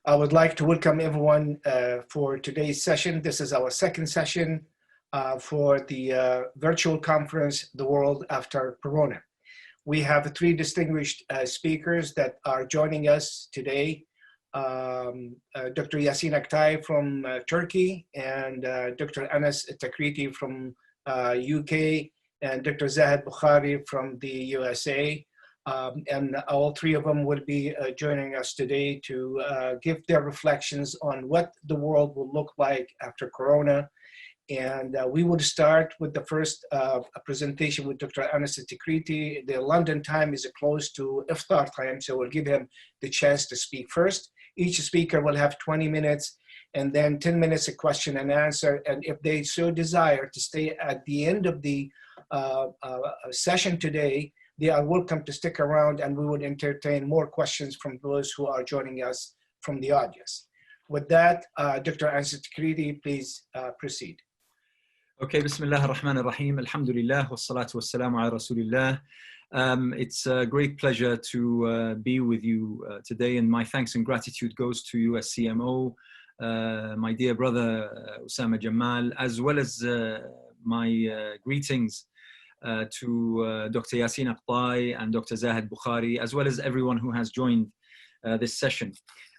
I would like to welcome everyone for today's session. This is our second session for the virtual conference, The World After Corona. We have three distinguished speakers that are joining us today. Dr. Yasin Aktay from Turkey, and Dr. Altikriti from UK, and Dr. Zahid Bukhari from the USA. And all three of them will be joining us today to give their reflections on what the world will look like after Corona. And we will start with the first presentation with Dr. Altikriti. The London time is close to iftar time, so we'll give him the chance to speak first. Each speaker will have 20 minutes and then 10 minutes of question and answer. And if they so desire to stay at the end of the session today, they are welcome to stick around, and we would entertain more questions from those who are joining us from the audience. With that, Dr. Altikriti, please proceed. Okay, Bismillah ar-Rahman ar-Rahim, Alhamdulillah, wassalatu wassalamu ala Rasulillah. It's a great pleasure to be with you today, and my thanks and gratitude goes to USCMO, my dear brother Usama Jamal, as well as my greetings to Dr. Yasin Aktay and Dr. Zahid Bukhari, as well as everyone who has joined this session.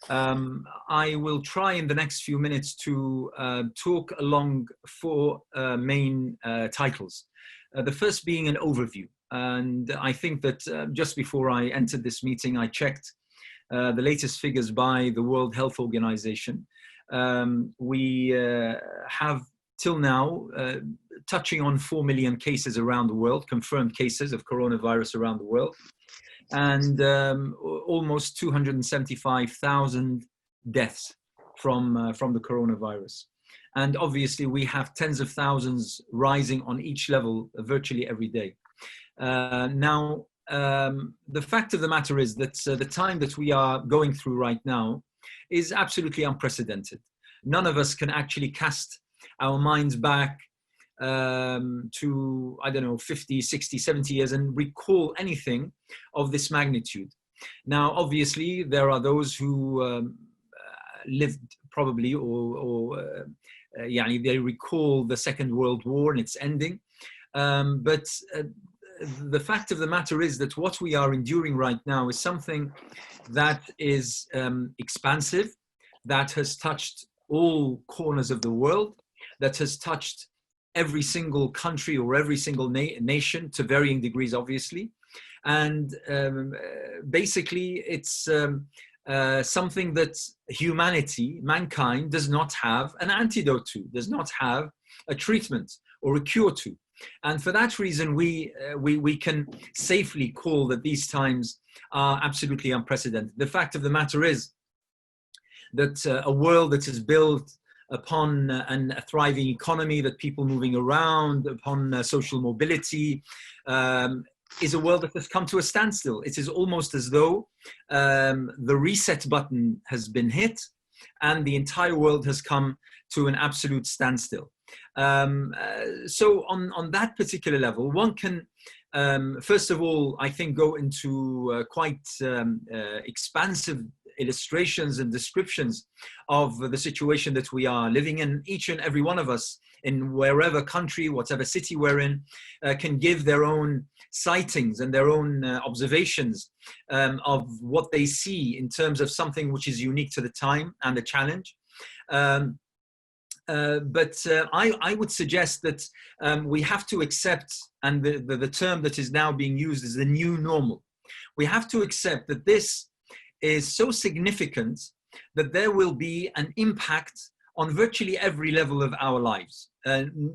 I will try in the next few minutes to talk along four main titles. The first being an overview. And I think that just before I entered this meeting, I checked the latest figures by the World Health Organization. We have till now touching on 4 million cases around the world, confirmed cases of coronavirus around the world, and almost 275,000 deaths from the coronavirus. And obviously we have tens of thousands rising on each level virtually every day. Now, the fact of the matter is that the time that we are going through right now is absolutely unprecedented. None of us can actually cast our minds back to, I don't know, 50, 60, 70 years and recall anything of this magnitude. Now, obviously, there are those who lived probably they recall the Second World War and its ending. But the fact of the matter is that what we are enduring right now is something that is expansive, that has touched all corners of the world, that has touched every single country or every single nation to varying degrees, obviously. And basically, it's something that humanity, mankind, does not have an antidote to, does not have a treatment or a cure to. And for that reason, we can safely call that these times are absolutely unprecedented. The fact of the matter is that a world that is built upon a thriving economy, that people moving around, upon social mobility, is a world that has come to a standstill. It is almost as though the reset button has been hit and the entire world has come to an absolute standstill. So on that particular level, one can, first of all, I think, go into quite expansive illustrations and descriptions of the situation that we are living in. Each and every one of us, in wherever country, whatever city we're in, can give their own sightings and their own observations of what they see in terms of something which is unique to the time and the challenge. But I would suggest that we have to accept, and the term that is now being used is the new normal. We have to accept that this is so significant that there will be an impact on virtually every level of our lives, in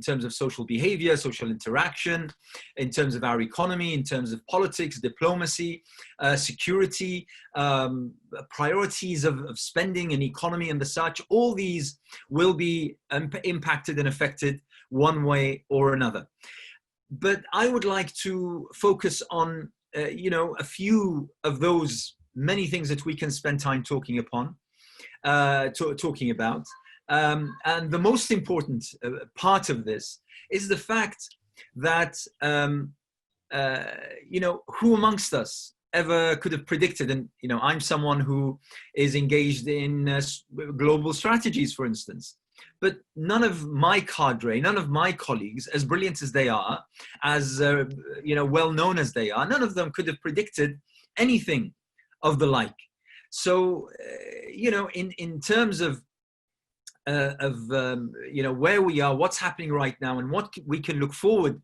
terms of social behavior, social interaction, in terms of our economy, in terms of politics, diplomacy, security, priorities of spending and economy and the such. All these will be impacted and affected one way or another. But I would like to focus on a few of those many things that we can spend time talking about. And the most important part of this is the fact that, who amongst us ever could have predicted. And, you know, I'm someone who is engaged in global strategies, for instance. But none of my cadre, none of my colleagues, as brilliant as they are, as you know, well known as they are, none of them could have predicted anything of the like. So, you know, in terms of you know, where we are, what's happening right now, and what we can look forward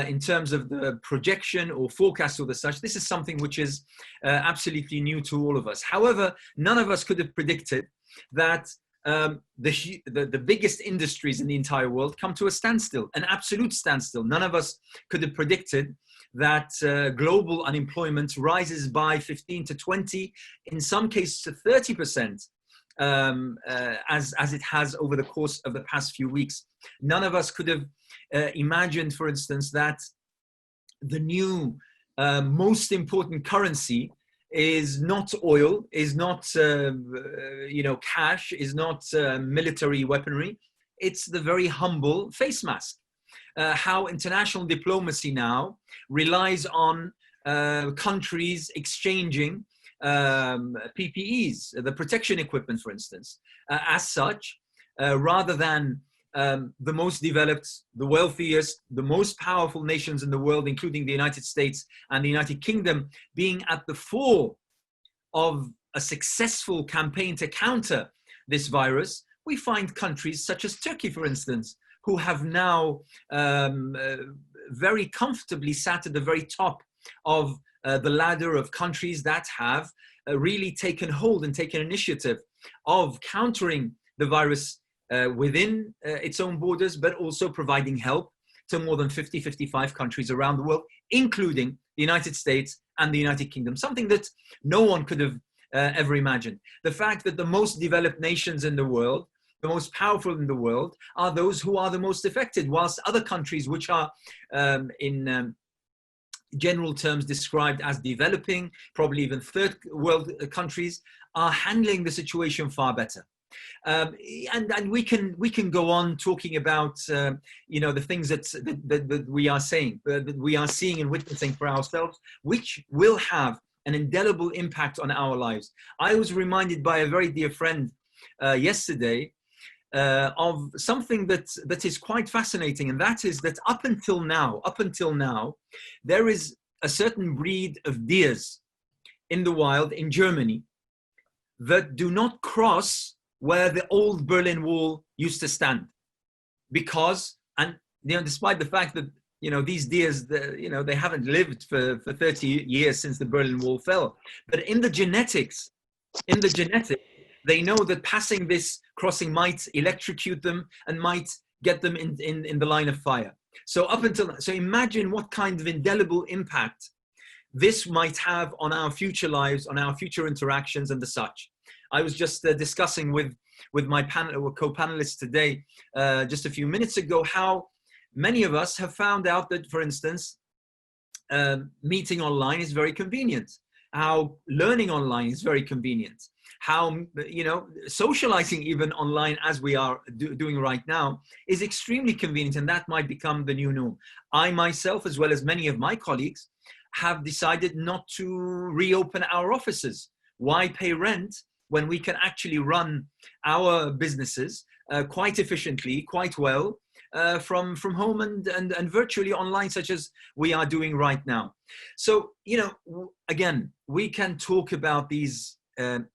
in terms of the projection or forecast or the such, this is something which is absolutely new to all of us. However, none of us could have predicted that the biggest industries in the entire world come to a standstill, an absolute standstill. None of us could have predicted that global unemployment rises by 15 to 20, in some cases to 30%. As it has over the course of the past few weeks. None of us could have imagined, for instance, that the new most important currency is not oil, is not you know, cash, is not military weaponry. It's the very humble face mask. How international diplomacy now relies on countries exchanging PPEs, the protection equipment, for instance, as such, rather than the most developed, the wealthiest, the most powerful nations in the world, including the United States and the United Kingdom, being at the fore of a successful campaign to counter this virus, we find countries such as Turkey, for instance, who have now very comfortably sat at the very top of the ladder of countries that have really taken hold and taken initiative of countering the virus within its own borders, but also providing help to more than 55 countries around the world, including the United States and the United Kingdom, something that no one could have ever imagined. The fact that the most developed nations in the world, the most powerful in the world, are those who are the most affected, whilst other countries which are in general terms described as developing, probably even third world countries, are handling the situation far better. And we can go on talking about you know, the things that we are saying, that we are seeing and witnessing for ourselves, which will have an indelible impact on our lives. I was reminded by a very dear friend yesterday of something that is quite fascinating, and that is that up until now, there is a certain breed of deers in the wild in Germany that do not cross where the old Berlin Wall used to stand, because, and you know, despite the fact that, you know, these deers, you know, they haven't lived for 30 years since the Berlin Wall fell, but in the genetics, they know that passing this crossing might electrocute them and might get them in the line of fire. So so imagine what kind of indelible impact this might have on our future lives, on our future interactions and the such. I was just discussing with my co-panelists today, just a few minutes ago, how many of us have found out that, for instance, meeting online is very convenient, how learning online is very convenient, how, you know, socializing even online, as we are doing right now, is extremely convenient, and that might become the new norm. I myself, as well as many of my colleagues, have decided not to reopen our offices. Why pay rent when we can actually run our businesses quite efficiently, quite well, from home and virtually online, such as we are doing right now? So, you know, again, we can talk about these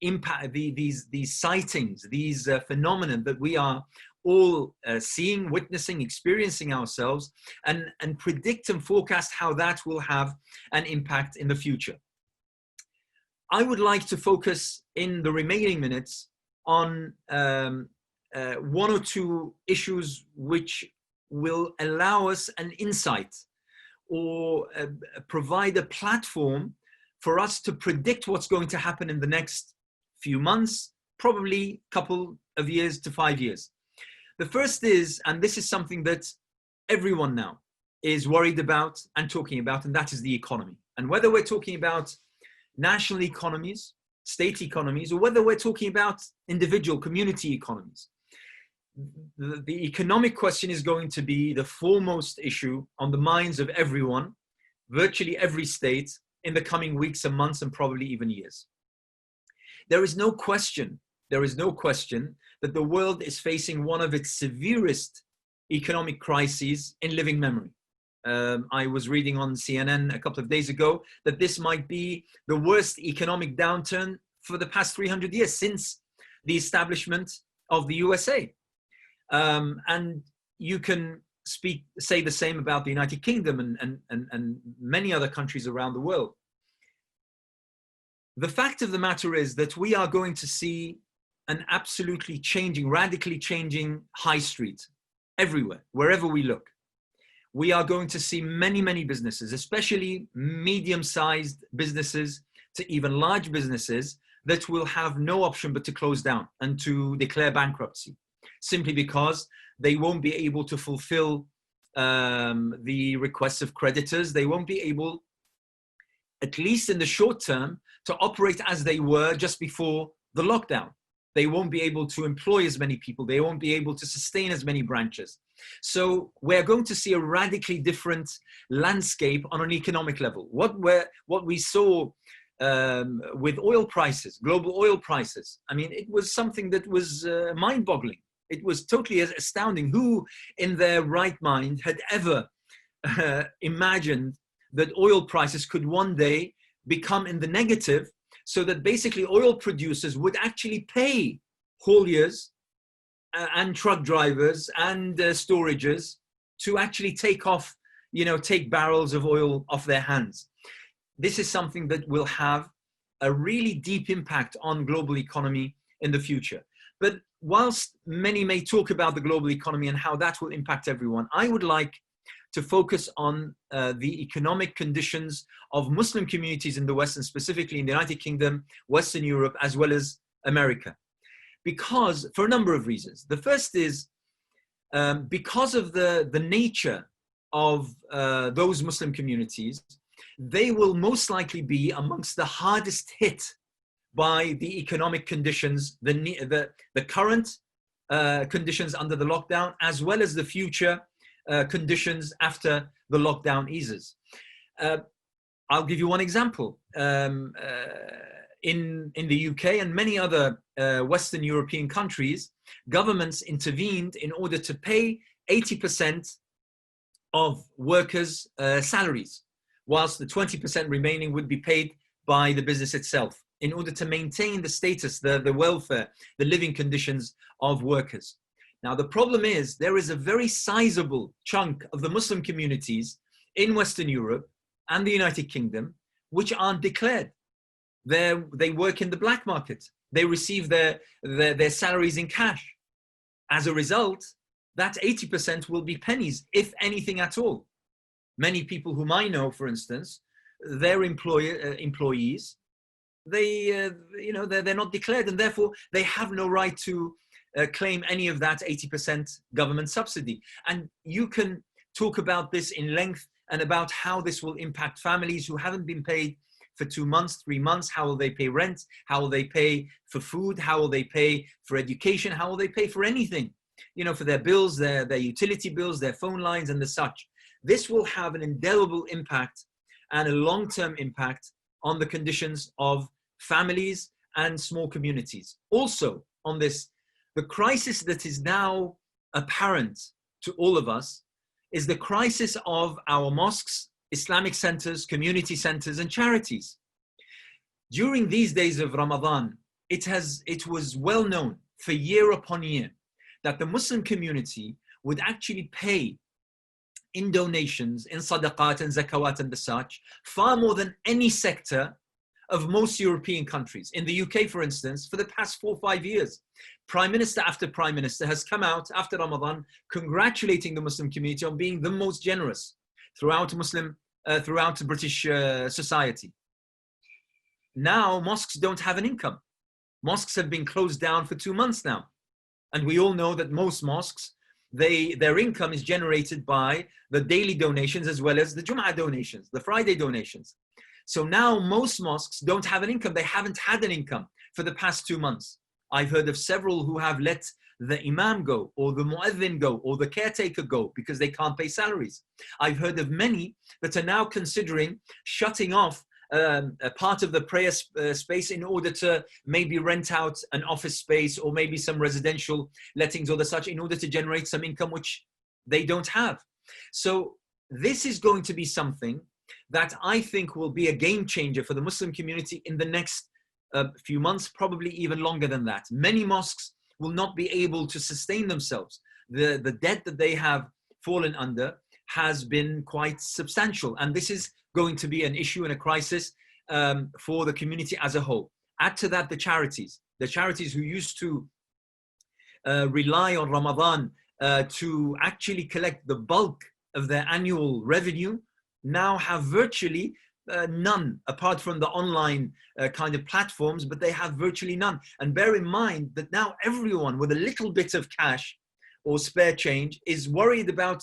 impact, these sightings, these phenomena that we are all seeing, witnessing, experiencing ourselves, and predict and forecast how that will have an impact in the future. I would like to focus in the remaining minutes on one or two issues which will allow us an insight or provide a platform for us to predict what's going to happen in the next few months, probably a couple of years to 5 years. The first is, and this is something that everyone now is worried about and talking about, and that is the economy. And whether we're talking about national economies, state economies, or whether we're talking about individual community economies, the economic question is going to be the foremost issue on the minds of everyone, virtually every state, in the coming weeks and months and probably even years. There is no question that the world is facing one of its severest economic crises in living memory. I was reading on CNN a couple of days ago that this might be the worst economic downturn for the past 300 years since the establishment of the USA. And you can say the same about the United Kingdom and many other countries around the world. The fact of the matter is that we are going to see an absolutely changing, radically changing high street everywhere, wherever we look. We are going to see many, many businesses, especially medium-sized businesses to even large businesses, that will have no option but to close down and to declare bankruptcy, simply because they won't be able to fulfill the requests of creditors. They won't be able, at least in the short term, to operate as they were just before the lockdown. They won't be able to employ as many people. They won't be able to sustain as many branches. So we're going to see a radically different landscape on an economic level. What we saw with oil prices, global oil prices, I mean, it was something that was mind-boggling. It was totally astounding. Who in their right mind had ever imagined that oil prices could one day become in the negative, so that basically oil producers would actually pay hauliers and truck drivers and storagers to actually take barrels of oil off their hands. This is something that will have a really deep impact on global economy in the future. But whilst many may talk about the global economy and how that will impact everyone, I would like to focus on the economic conditions of Muslim communities in the West, and specifically in the United Kingdom, Western Europe, as well as America. Because, for a number of reasons. The first is because of the nature of those Muslim communities, they will most likely be amongst the hardest hit by the economic conditions, the current conditions under the lockdown, as well as the future conditions after the lockdown eases. I'll give you one example. In the UK and many other Western European countries, governments intervened in order to pay 80% of workers' salaries, whilst the 20% remaining would be paid by the business itself, in order to maintain the status, the welfare, the living conditions of workers. Now, the problem is there is a very sizable chunk of the Muslim communities in Western Europe and the United Kingdom which aren't declared. They work in the black market. They receive their salaries in cash. As a result, that 80% will be pennies, if anything at all. Many people whom I know, for instance, their employees, they're not declared, and therefore they have no right to claim any of that 80% government subsidy. And you can talk about this in length and about how this will impact families who haven't been paid for 2 months, 3 months. How will they pay rent? How will they pay for food? How will they pay for education? How will they pay for anything? For their bills, their utility bills, their phone lines and the such. This will have an indelible impact and a long-term impact on the conditions of families and small communities. Also on this, the crisis that is now apparent to all of us is the crisis of our mosques, Islamic centers, community centers, and charities. During these days of Ramadan, it was well known for year upon year that the Muslim community would actually pay in donations, in sadaqat and zakawat and the such, far more than any sector of most European countries. In the UK, for instance, for the past 4 or 5 years, Prime Minister after Prime Minister has come out after Ramadan congratulating the Muslim community on being the most generous throughout British society. Now, mosques don't have an income. Mosques have been closed down for 2 months now. And we all know that most mosques, their income is generated by the daily donations as well as the Jum'ah donations, the Friday donations. So now most mosques don't have an income. They haven't had an income for the past 2 months. I've heard of several who have let the imam go, or the mu'adhin go, or the caretaker go because they can't pay salaries. I've heard of many that are now considering shutting off a part of the prayer space in order to maybe rent out an office space or maybe some residential lettings or the such in order to generate some income which they don't have. So this is going to be something that I think will be a game changer for the Muslim community in the next few months, probably even longer than that. Many mosques will not be able to sustain themselves. The debt that they have fallen under has been quite substantial. And this is going to be an issue and a crisis for the community as a whole. Add to that the charities who used to rely on Ramadan to actually collect the bulk of their annual revenue, now have virtually none, apart from the online kind of platforms, but they have virtually none. And bear in mind that now everyone with a little bit of cash or spare change is worried about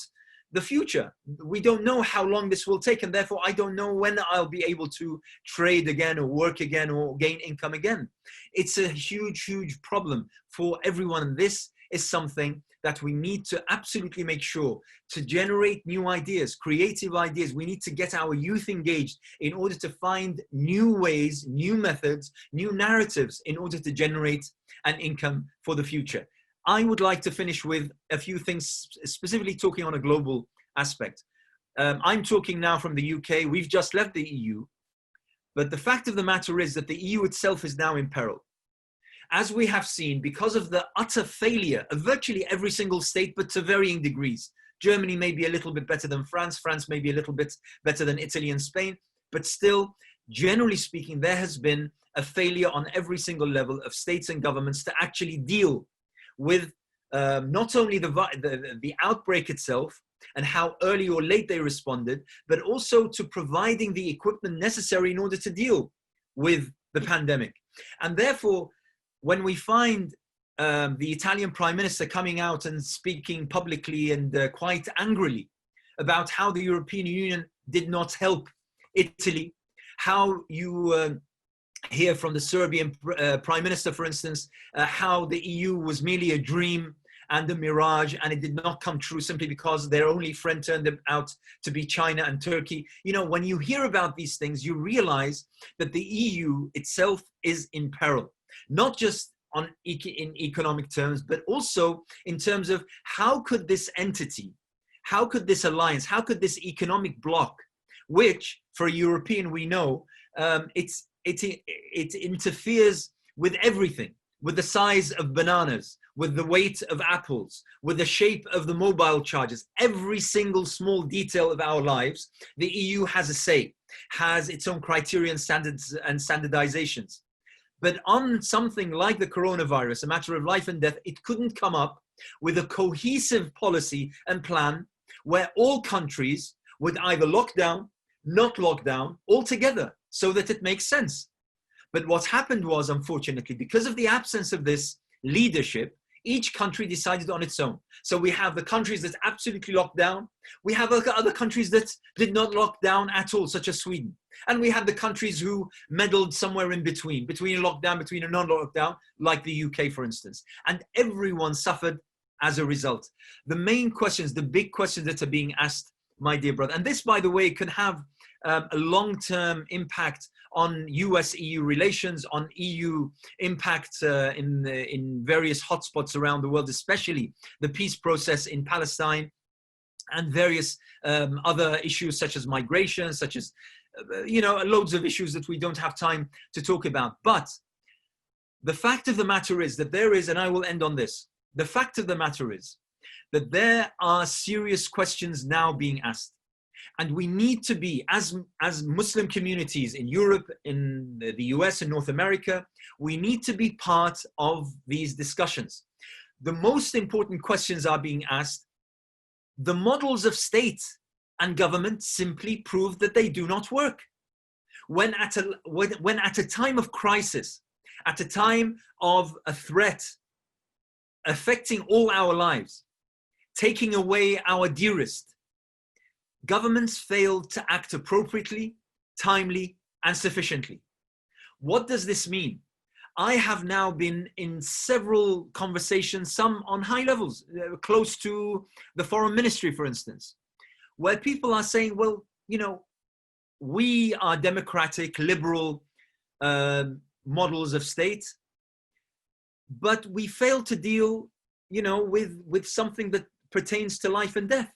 the future. We don't know how long this will take, and therefore I don't know when I'll be able to trade again or work again or gain income again. It's a huge, huge problem for everyone. And this is something that we need to absolutely make sure to generate new ideas, creative ideas. We need to get our youth engaged in order to find new ways, new methods, new narratives in order to generate an income for the future. I would like to finish with a few things, specifically talking on a global aspect. I'm talking now from the UK. We've just left the EU, but the fact of the matter is that the EU itself is now in peril. As we have seen, because of the utter failure of virtually every single state, but to varying degrees. Germany may be a little bit better than France, France may be a little bit better than Italy and Spain, but still, generally speaking, there has been a failure on every single level of states and governments to actually deal with not only the outbreak itself and how early or late they responded, but also to providing the equipment necessary in order to deal with the pandemic. And therefore, when we find the Italian Prime Minister coming out and speaking publicly and quite angrily about how the European Union did not help Italy, how you hear from the Serbian Prime Minister, for instance, how the EU was merely a dream and a mirage, and it did not come true simply because their only friend turned them out to be China and Turkey. You know, when you hear about these things, you realize that the EU itself is in peril. Not just in economic terms, but also in terms of how could this entity, how could this alliance, how could this economic bloc, which for a European we know, it interferes with everything, with the size of bananas, with the weight of apples, with the shape of the mobile charges, every single small detail of our lives, the EU has a say, has its own criterion standards and standardizations. But on something like the coronavirus, a matter of life and death, it couldn't come up with a cohesive policy and plan where all countries would either lock down, not lock down, altogether, so that it makes sense. But what happened was, unfortunately, because of the absence of this leadership, each country decided on its own. So we have the countries that absolutely locked down. We have other countries that did not lock down at all, such as Sweden. And we have the countries who meddled somewhere in between a lockdown, between a non-lockdown, like the UK, for instance. And everyone suffered as a result. The main questions, the big questions that are being asked, my dear brother, and this, by the way, can have a long-term impact on US-EU relations, on EU impact in various hotspots around the world, especially the peace process in Palestine and various other issues such as migration, such as, loads of issues that we don't have time to talk about. But the fact of the matter is that there is, and I will end on this, the fact of the matter is that there are serious questions now being asked. And we need to be, as Muslim communities in Europe, in the US, and North America, we need to be part of these discussions. The most important questions are being asked. The models of state and government simply prove that they do not work. When at a time of crisis, at a time of a threat affecting all our lives, taking away our dearest, governments failed to act appropriately, timely, and sufficiently. What does this mean? I have now been in several conversations, some on high levels, close to the foreign ministry, for instance, where people are saying, well, we are democratic, liberal models of state, but we fail to deal, with something that pertains to life and death.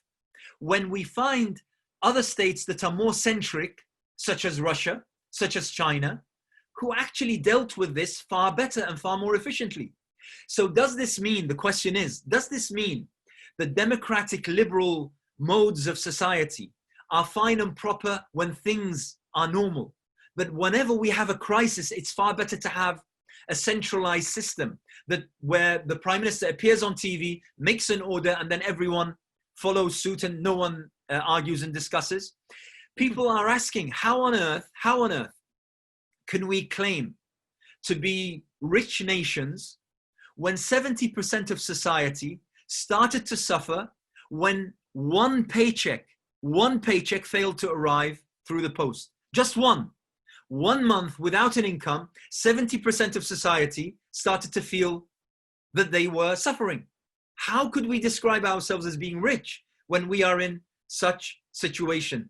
When we find other states that are more centric, such as Russia, such as China, who actually dealt with this far better and far more efficiently. So does this mean, the question is, does this mean the democratic liberal modes of society are fine and proper when things are normal? But whenever we have a crisis, it's far better to have a centralized system where the prime minister appears on TV, makes an order, and then everyone follows suit and no one argues and discusses. People are asking, how on earth can we claim to be rich nations when 70% of society started to suffer when one paycheck failed to arrive through the post? Just one. 1 month without an income, 70% of society started to feel that they were suffering. How could we describe ourselves as being rich when we are in such situation?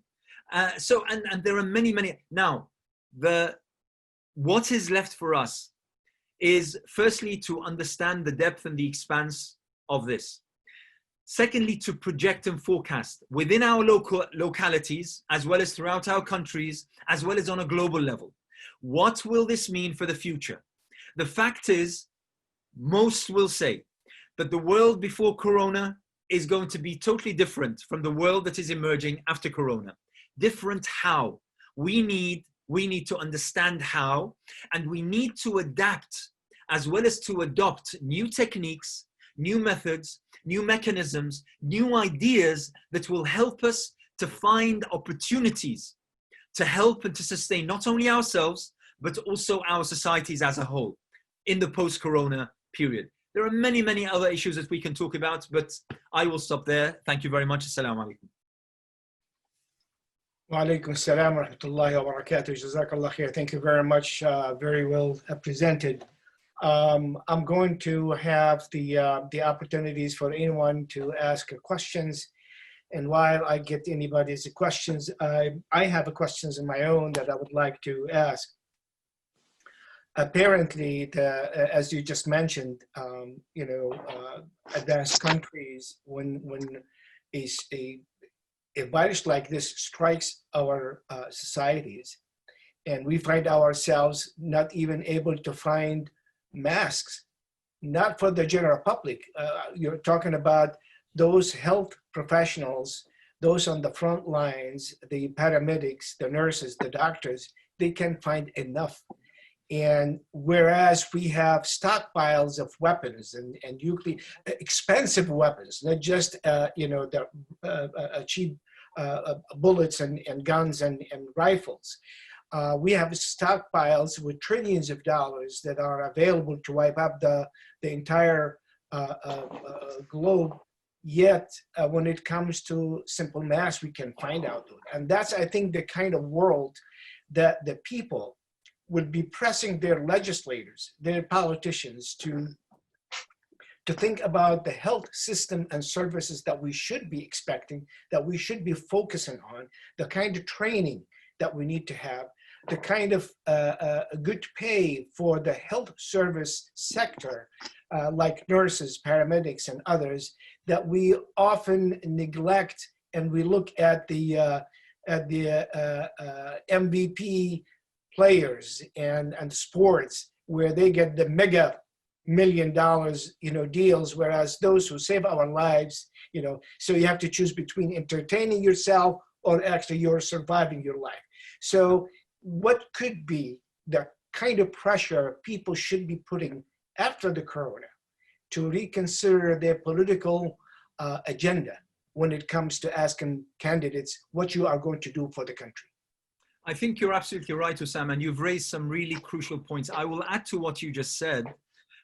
And there are many. Now, what is left for us is firstly to understand the depth and the expanse of this. Secondly, to project and forecast within our localities, as well as throughout our countries, as well as on a global level. What will this mean for the future? The fact is, most will say that the world before Corona is going to be totally different from the world that is emerging after Corona. Different how? We need to understand how, and we need to adapt as well as to adopt new techniques, new methods, new mechanisms, new ideas that will help us to find opportunities to help and to sustain not only ourselves, but also our societies as a whole in the post-Corona period. There are many other issues that we can talk about, but I will stop there. Thank you very much. Assalamu alaikum. Wa alaikum assalam wa rahmatullahi wa barakatuh. Jazakallah khair. Thank you very much. Very well presented. I'm going to have the opportunities for anyone to ask questions. And while I get anybody's questions, I have questions of my own that I would like to ask. Apparently, as you just mentioned, advanced countries, when a virus like this strikes our societies, and we find ourselves not even able to find masks, not for the general public. You're talking about those health professionals, those on the front lines, the paramedics, the nurses, the doctors, they can't find enough. And whereas we have stockpiles of weapons and usually expensive weapons, not just the cheap bullets and guns and rifles. We have stockpiles with trillions of dollars that are available to wipe up the entire globe. Yet, when it comes to simple mass, we can find out. And that's, I think, the kind of world that the people would be pressing their legislators, their politicians to think about the health system and services that we should be expecting, that we should be focusing on, the kind of training that we need to have, the kind of good pay for the health service sector, like nurses, paramedics, and others, that we often neglect, and we look at the MVP players and sports where they get the mega $1 million deals, whereas those who save our lives, so you have to choose between entertaining yourself or actually you're surviving your life. So what could be the kind of pressure people should be putting after the corona to reconsider their political agenda when it comes to asking candidates what you are going to do for the country? I think you're absolutely right, Osama, and you've raised some really crucial points. I will add to what you just said,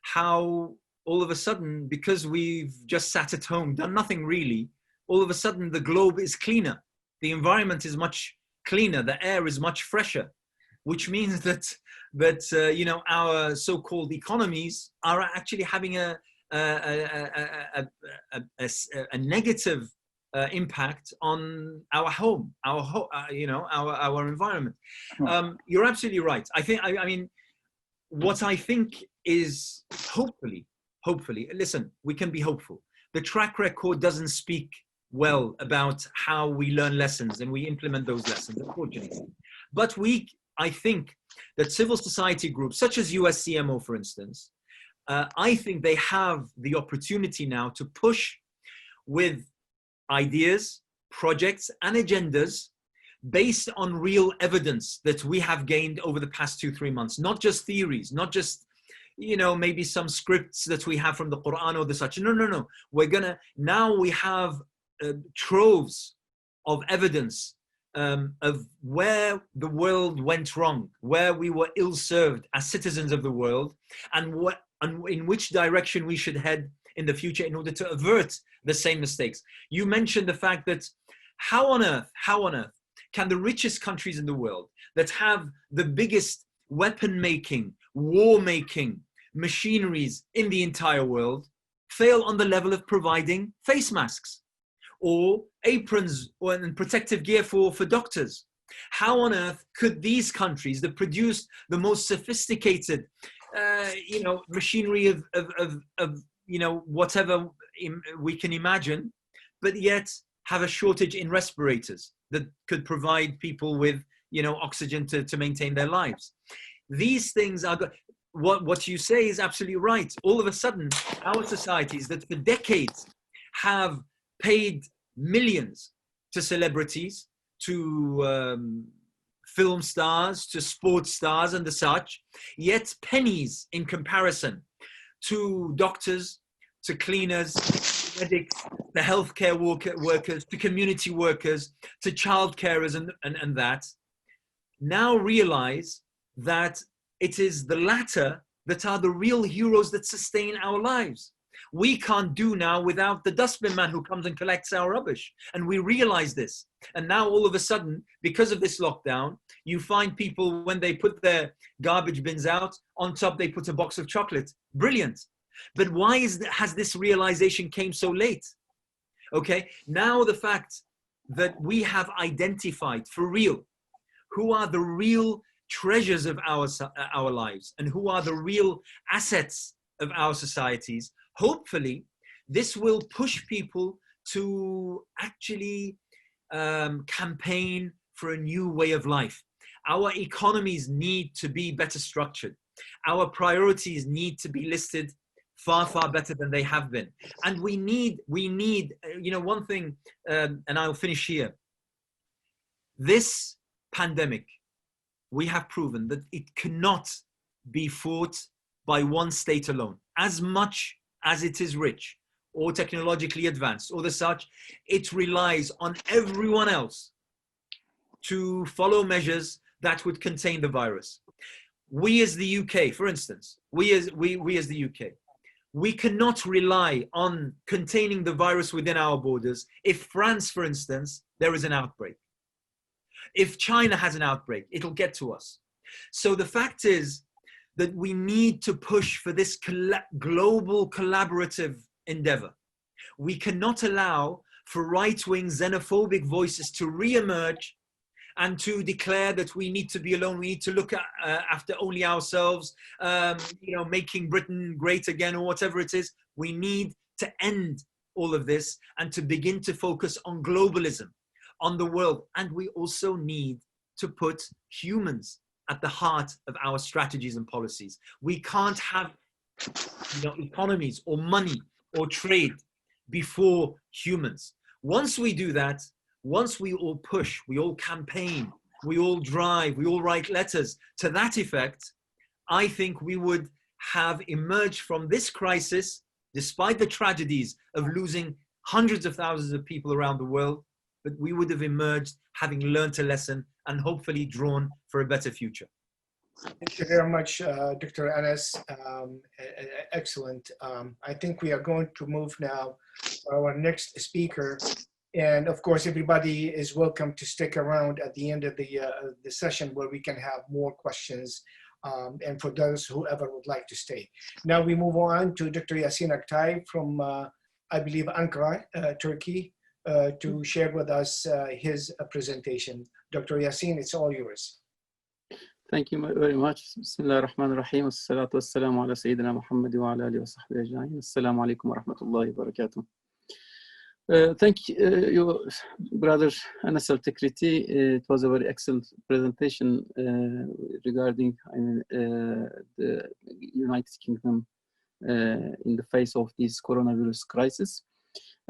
how all of a sudden, because we've just sat at home, done nothing really, all of a sudden the globe is cleaner. The environment is much cleaner. The air is much fresher, which means that our so-called economies are actually having a negative impact on our home, our environment. You're absolutely right. I mean, what I think is hopefully, listen, we can be hopeful. The track record doesn't speak well about how we learn lessons and we implement those lessons, unfortunately. But I think that civil society groups, such as USCMO, for instance, I think they have the opportunity now to push with ideas, projects, and agendas based on real evidence that we have gained over the past 2-3 months, not just theories, not just, maybe some scripts that we have from the Quran or the such. No. Now we have troves of evidence of where the world went wrong, where we were ill-served as citizens of the world, and in which direction we should head in the future in order to avert the same mistakes. You mentioned the fact that how on earth can the richest countries in the world that have the biggest weapon-making, war-making machineries in the entire world fail on the level of providing face masks or aprons and protective gear for doctors? How on earth could these countries that produce the most sophisticated, machinery of whatever we can imagine, but yet have a shortage in respirators that could provide people with, oxygen to maintain their lives? These things are what you say is absolutely right. All of a sudden, our societies that for decades have paid millions to celebrities, to film stars, to sports stars and the such, yet pennies in comparison to doctors, to cleaners, to medics, to healthcare workers, to community workers, to child carers and that, now realize that it is the latter that are the real heroes that sustain our lives. We can't do now without the dustbin man who comes and collects our rubbish. And we realize this. And now all of a sudden, because of this lockdown, you find people, when they put their garbage bins out, on top they put a box of chocolate. Brilliant. But why has this realization came so late? Okay, now the fact that we have identified for real who are the real treasures of our lives and who are the real assets of our societies, hopefully this will push people to actually campaign for a new way of life. Our economies need to be better structured. Our priorities need to be listed far, far better than they have been. And we need, one thing, and I'll finish here. This pandemic, we have proven that it cannot be fought by one state alone. As much as it is rich or technologically advanced or the such, it relies on everyone else to follow measures that would contain the virus. We as the UK, for instance, we as the UK, we cannot rely on containing the virus within our borders. If France, for instance, there is an outbreak. If China has an outbreak, it'll get to us. So the fact is that we need to push for this global collaborative endeavor. We cannot allow for right-wing xenophobic voices to re-emerge and to declare that we need to be alone, we need to look after only ourselves, making Britain great again or whatever it is. We need to end all of this and to begin to focus on globalism, on the world. And we also need to put humans at the heart of our strategies and policies. We can't have economies or money or trade before humans. Once we do that, once we all push, we all campaign, we all drive, we all write letters to that effect, I think we would have emerged from this crisis, despite the tragedies of losing hundreds of thousands of people around the world, but we would have emerged having learned a lesson and hopefully drawn for a better future. Thank you very much, Dr. Anas. Excellent. I think we are going to move now to our next speaker. And of course, everybody is welcome to stick around at the end of the session where we can have more questions, and for those whoever would like to stay. Now we move on to Dr. Yasin Aktay from, I believe, Ankara, Turkey. to share with us his presentation. Dr. Yasin, it's all yours. Thank you very much. Bismillah ar-Rahman ar-Rahim. As-salatu was-salamu ala Sayyidina Muhammad wa ala alihi wa sahbihi ajma'in. Assalamu alaikum wa rahmatullahi wa barakatuh. Thank you, brother Anas Altikriti. It was a very excellent presentation regarding the United Kingdom in the face of this coronavirus crisis.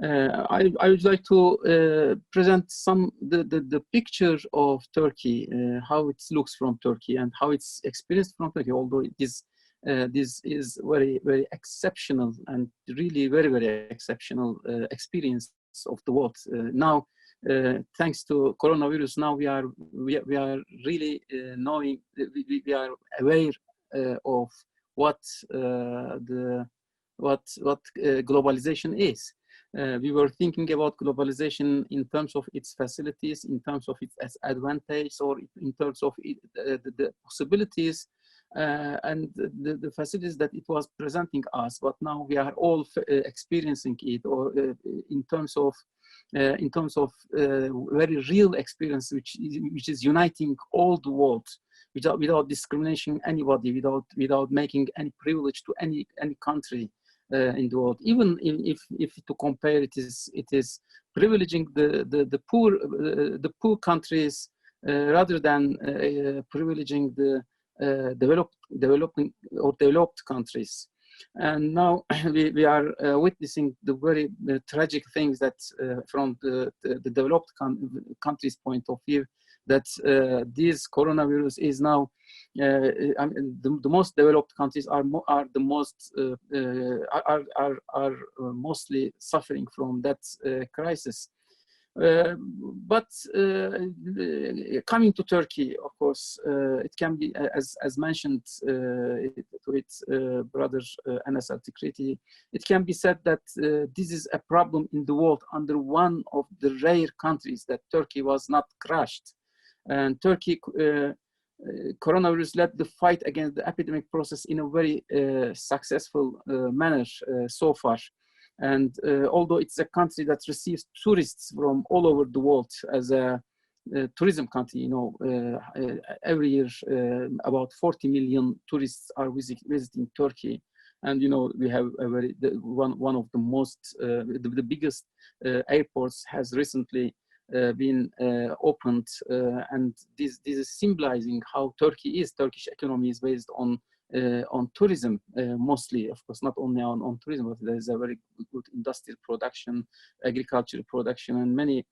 I would like to present the picture of Turkey, how it looks from Turkey and how it's experienced from Turkey, although it is this is very exceptional and really very exceptional experience of the world. Now, thanks to coronavirus, now we are really knowing, we are aware of what globalization is. We were thinking about globalization in terms of its facilities, in terms of its advantage, or in terms of the possibilities and the facilities that it was presenting us. But now we are all experiencing it, or in terms of very real experience, which is uniting all the world without discriminating anybody, without making any privilege to any country in the world. Even if to compare, it is privileging the poor countries rather than privileging the developed countries. And now we are witnessing the very tragic things that from the developed countries' point of view, that this coronavirus is now the most developed countries are mostly suffering from that crisis. But coming to Turkey, of course, it can be, as mentioned with brother Anas Altikriti, it can be said that this is a problem in the world under one of the rare countries that Turkey was not crushed. And Turkey, coronavirus led the fight against the epidemic process in a very successful manner so far. And although it's a country that receives tourists from all over the world as a tourism country, you know, every year about 40 million tourists are visiting Turkey. And you know, we have a one of the most the biggest airports has recently been opened, and this is symbolizing how Turkish economy is based on tourism mostly, of course, not only on tourism, but there is a very good industrial production, agricultural production, and many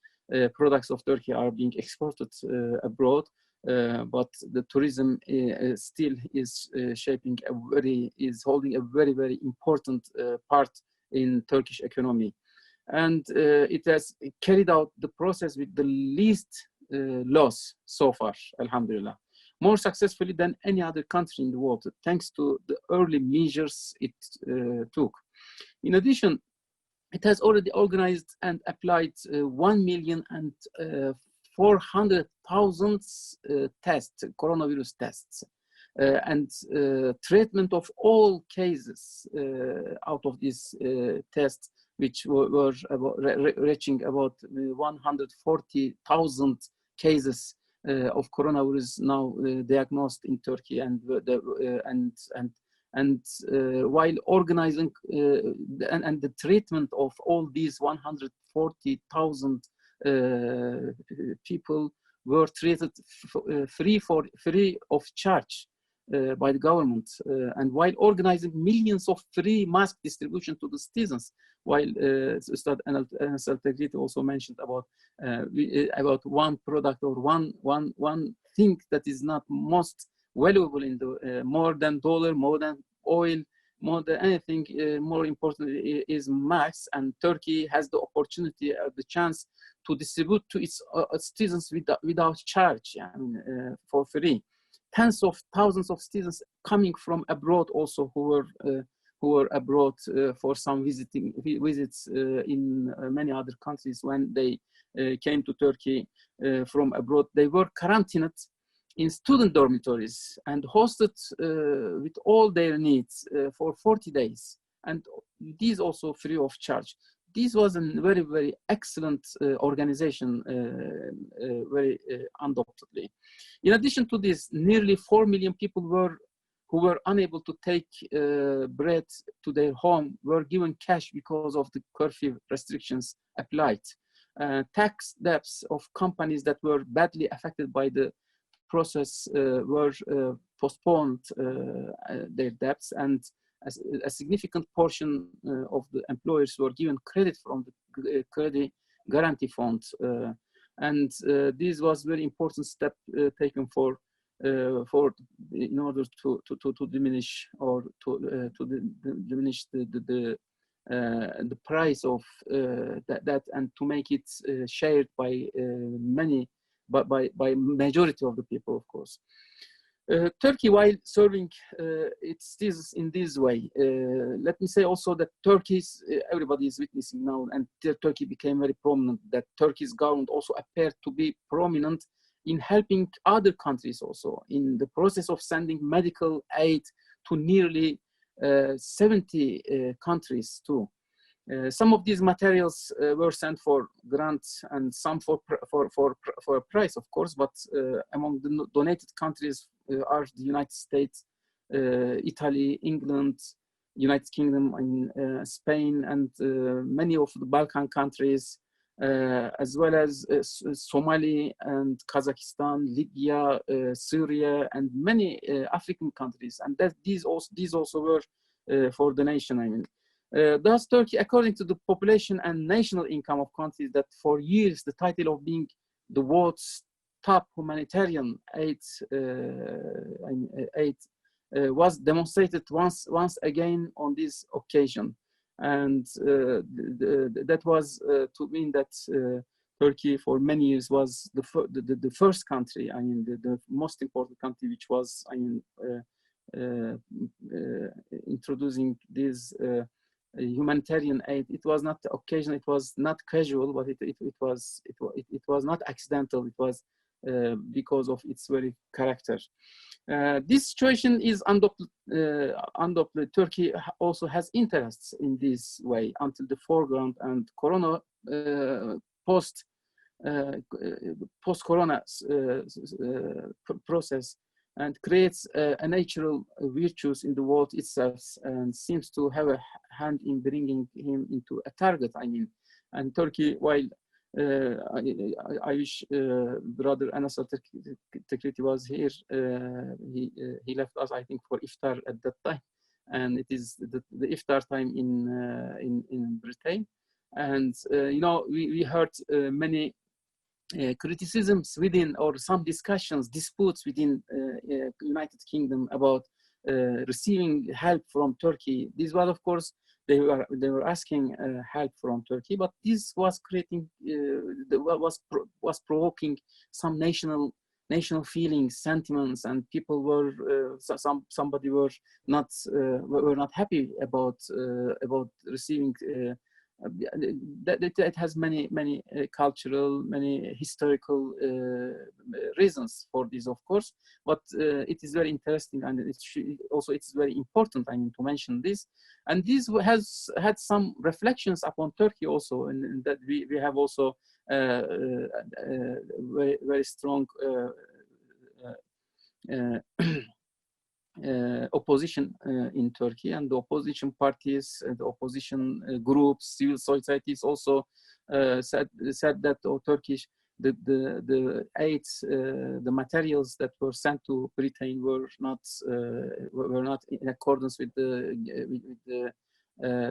products of Turkey are being exported abroad. But the tourism still is holding a very important part in Turkish economy. And it has carried out the process with the least loss so far, alhamdulillah, more successfully than any other country in the world, thanks to the early measures it took. In addition, it has already organized and applied 1,400,000 tests, coronavirus tests, and treatment of all cases out of these tests, which were reaching about 140,000 cases of coronavirus now diagnosed in Turkey, and while organizing and the treatment of all these 140,000 people were treated free of charge by the government, and while organizing millions of free mask distribution to the citizens, while Ustad Anas Altikriti also mentioned about one product or one thing that is not most valuable in the more than dollar, more than oil, more than anything, more important is masks, and Turkey has the opportunity, the chance to distribute to its citizens without charge, I mean, for free. Tens of thousands of students coming from abroad also who were abroad for some visits in many other countries. When they came to Turkey from abroad, they were quarantined in student dormitories and hosted with all their needs for 40 days. And these also free of charge. this was a very, very excellent organization, very undoubtedly. In addition to this, nearly 4 million people who were unable to take bread to their home were given cash because of the curfew restrictions applied. Tax debts of companies that were badly affected by the process were postponed their debts, and a significant portion of the employers were given credit from the credit guarantee fund. And this was very important step taken in order to diminish or to diminish the price of that and to make it shared by many, by majority of the people, of course. Turkey, while serving its citizens in this way, let me say also that everybody is witnessing now, and Turkey became very prominent, that Turkey's government also appeared to be prominent in helping other countries also in the process of sending medical aid to nearly 70 countries too. Some of these materials were sent for grants and some for a price, of course, but among the donated countries are the United States, Italy, England, United Kingdom, and Spain, and many of the Balkan countries, as well as Somali and Kazakhstan, Libya, Syria, and many African countries. And these also were for donation, I mean. Thus, Turkey, according to the population and national income of countries that for years the title of being the world's top humanitarian aid was demonstrated once again on this occasion. And that was to mean that Turkey for many years was the first country, I mean, the most important country, which was, I mean, introducing this humanitarian aid. It was not occasional, it was not casual, but it was not accidental. It was because of its very character. This situation is undoubtedly Turkey also has interests in this way until the foreground, and Corona post-Corona process, and creates a natural virtues in the world itself, and seems to have a hand in bringing him into a target, I mean. And Turkey, while I wish brother Anas Altikriti was here, he left us, I think, for iftar at that time, and it is the iftar time in Britain. And you know, we heard many criticisms within, or some discussions, disputes within United Kingdom about receiving help from Turkey. This was, of course, they were asking help from Turkey, but this was creating, was provoking some national feelings, sentiments, and people were somebody were not happy about receiving. That has many cultural, many historical reasons for this, of course, but it is very interesting, and it's very important, I mean, to mention this. And this has had some reflections upon Turkey also, and that we have also very strong opposition in Turkey, and the opposition parties, the opposition groups, civil societies also said that Turkish the aids, the materials that were sent to Britain were not in accordance with the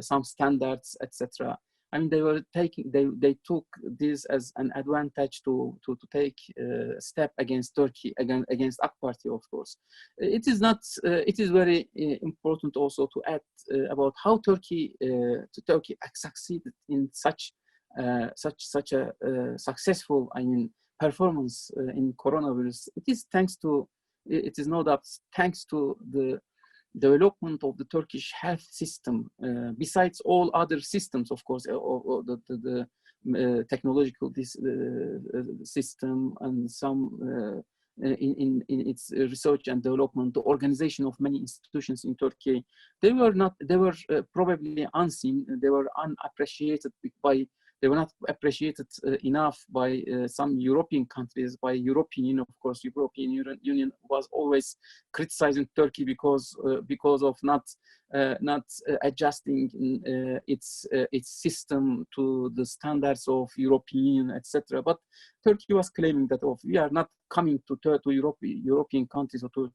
some standards, etc. I mean, they took this as an advantage to take a step against Turkey, against AK Party, of course. It is not. It is very important also to add about how Turkey succeeded in such a successful, I mean, performance in coronavirus. It is no doubt thanks to the development of the Turkish health system, besides all other systems, of course, or the technological system and some in its research and development, the organization of many institutions in Turkey. They were probably unseen. They were unappreciated they were not appreciated enough by some European countries, by European Union. Of course, European Union was always criticizing Turkey because of not adjusting its system to the standards of European Union, etc. But Turkey was claiming that we are not coming to European countries or to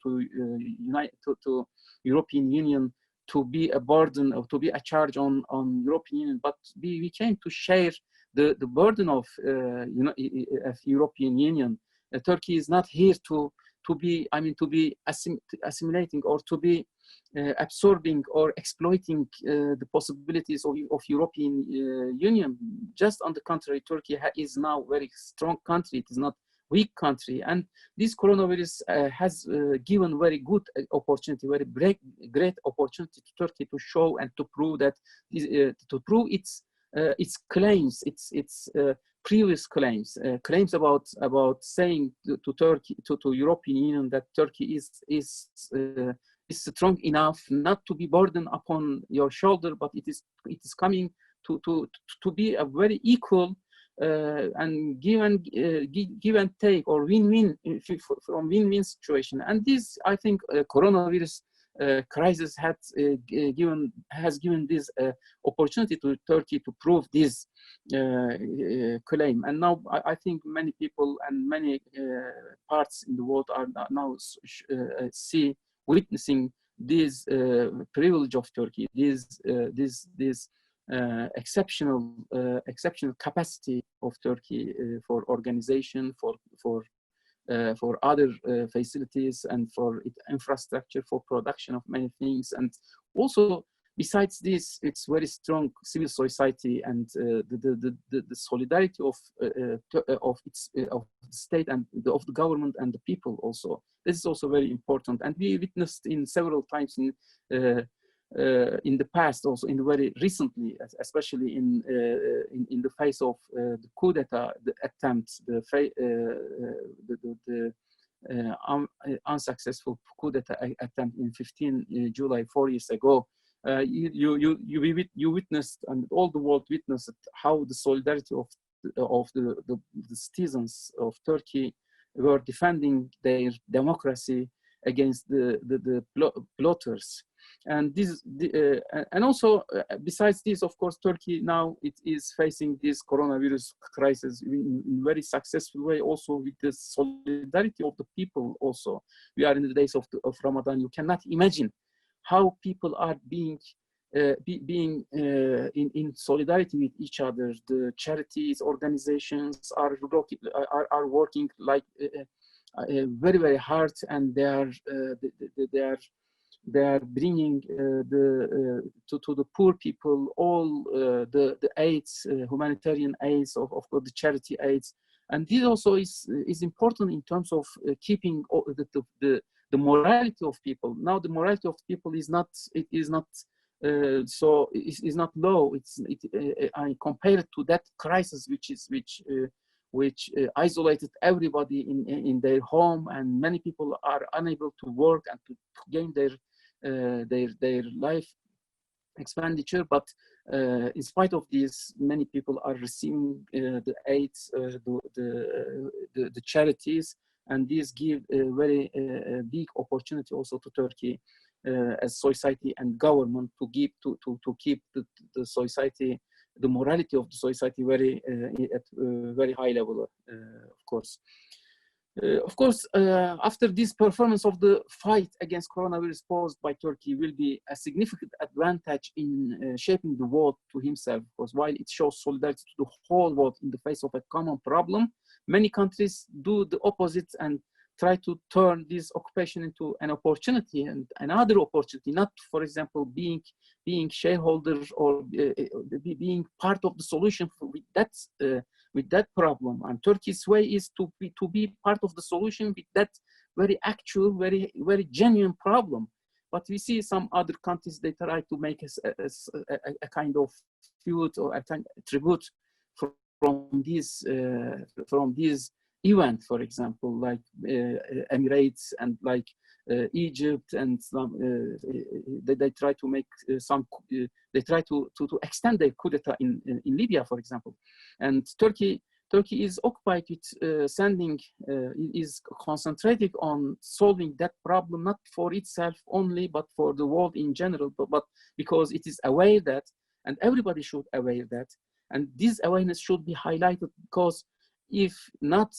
European Union to be a burden or to be a charge on European Union, but we came to share the burden of European Union. Turkey is not here to be assimilating or to be absorbing or exploiting the possibilities of European Union. Just on the contrary, Turkey is now a very strong country. It is not weak country, and this coronavirus has given very good opportunity, very great opportunity to Turkey to show and to prove that to prove its claims, its previous claims about saying to Turkey, to European Union, that Turkey is strong enough not to be burdened upon your shoulder, but it is coming to be a very equal and give and take, or win-win, from win-win situation. And this, I think, coronavirus crisis has given this opportunity to Turkey to prove this claim. And now I think many people and many parts in the world are now witnessing this privilege of Turkey, this exceptional capacity of Turkey for organization, for other facilities, and for its infrastructure, for production of many things. And also, besides this, it's very strong civil society and the solidarity of the state and of the government and the people also. This is also very important, and we witnessed in several times in the past, also in very recently, especially in the face of the coup d'etat attempts, the unsuccessful coup d'etat attempt in 15 July 4 years ago. You witnessed, and all the world witnessed, how the solidarity of the citizens of Turkey were defending their democracy against the plotters. And this, and also besides this, of course, Turkey now it is facing this coronavirus crisis in very successful way, also with the solidarity of the people. Also, we are in the days of Ramadan. You cannot imagine how people are being in solidarity with each other. The charities, organizations are working like very, very hard, and they are bringing to the poor people all the aids, humanitarian aids, of course the charity aids. And this also is important in terms of keeping the morality of people. Now the morality of people is not low. I compare it to that crisis which isolated everybody in their home, and many people are unable to work and to gain their life expenditure. But in spite of this, many people are receiving the aids, the charities, and these give a very big opportunity also to Turkey as society and government to keep the society, the morality of the society at very high level, of course. After this performance of the fight against coronavirus posed by Turkey will be a significant advantage in shaping the world to himself, because while it shows solidarity to the whole world in the face of a common problem, many countries do the opposite and try to turn this occupation into an opportunity and another opportunity, not, for example, being shareholders or being part of the solution with that problem. And Turkey's way is to be part of the solution with that very actual, very, very genuine problem. But we see some other countries, they try to make a kind of feud or a kind of tribute from these event, for example, like Emirates and like Egypt, and they try to make they try to extend their coup d'etat in Libya, for example. And Turkey is occupied with is concentrating on solving that problem, not for itself only, but for the world in general, but because it is aware that, and everybody should aware that, and this awareness should be highlighted, because if not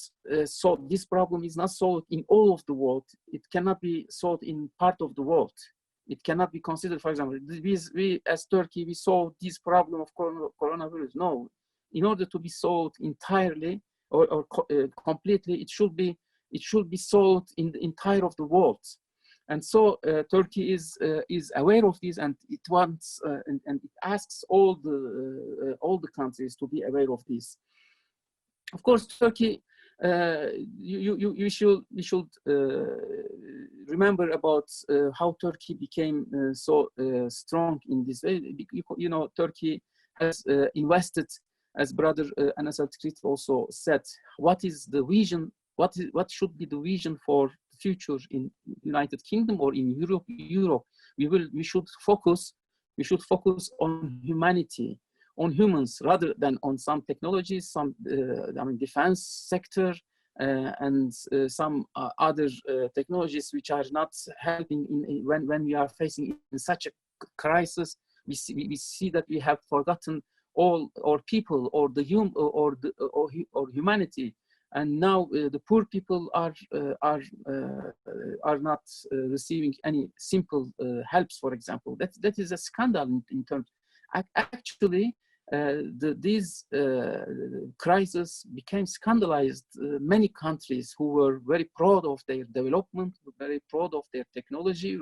solved, this problem is not solved in all of the world, it cannot be solved in part of the world. It cannot be considered, for example, we as Turkey, we solved this problem of coronavirus. No, in order to be solved entirely or completely, it should be solved in the entire of the world. And so Turkey is aware of this, and it wants and it asks all the countries to be aware of this. Of course, Turkey, you should remember about how Turkey became so strong in this way. You know, Turkey has invested, as Brother Anas Altikriti also said, what is the vision? What should be the vision for the future in United Kingdom or in Europe? We should focus on humanity, on humans, rather than on some technologies, some defense sector, and some other technologies which are not helping when we are facing in such a crisis. We see that we have forgotten all our people, or humanity, and now the poor people are not receiving any simple helps, for example. That is a scandal in terms. Actually, these crises became scandalized. Many countries who were very proud of their development, very proud of their technology,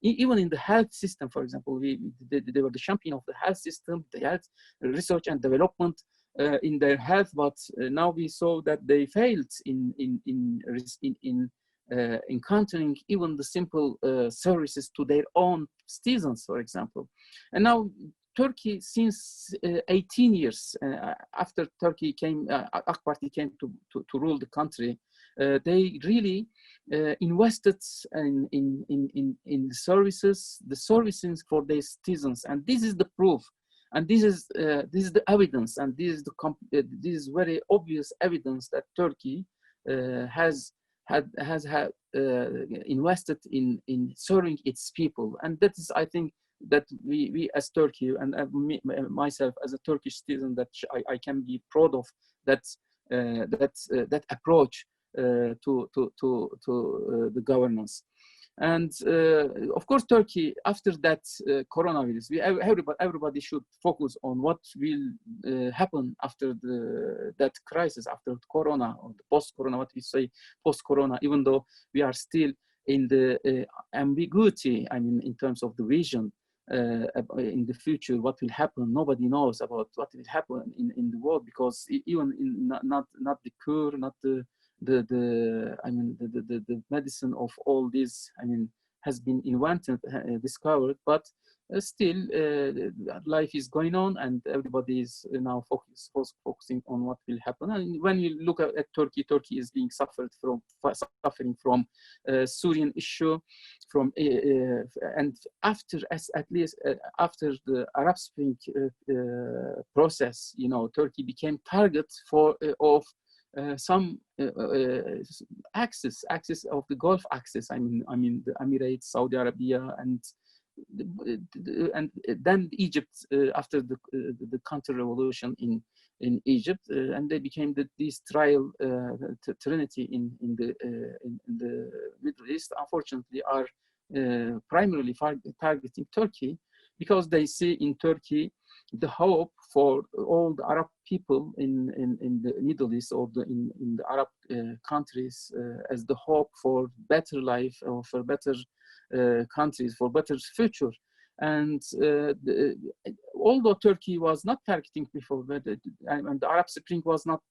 even in the health system, for example, they were the champion of the health system, the health research and development in their health, but now we saw that they failed in encountering even the simple services to their own citizens, for example. And now Turkey, since 18 years after Turkey came, AK Party came to rule the country, they really invested in services, the services for their citizens, and this is the proof, and this is the evidence, and this is very obvious evidence that Turkey has invested in serving its people, and that is, I think, that we as Turkey, and myself as a Turkish citizen, that I can be proud of that approach to the governance. And of course, Turkey, after that coronavirus, everybody should focus on what will happen after that crisis, after Corona, or the post-Corona, what we say post-Corona, even though we are still in the ambiguity, I mean, in terms of the vision. In the future, what will happen? Nobody knows about what will happen in the world, because even not the cure, not the medicine of all this, I mean, has been invented, discovered, but still life is going on, and everybody is now focusing on what will happen. And when you look at Turkey, Turkey is being suffering from Syrian issue, and after after the Arab Spring process, you know, Turkey became target of some axis of the Gulf axis. I mean the Emirates, Saudi Arabia, and then Egypt after the counter-revolution in Egypt, and they became this trial trinity in the Middle East. Unfortunately, are primarily targeting Turkey, because they see in Turkey the hope for all the Arab people in the Middle East, or in the Arab countries, as the hope for better life, or for better countries, for better future. And although Turkey was not targeting before, and the Arab Spring was not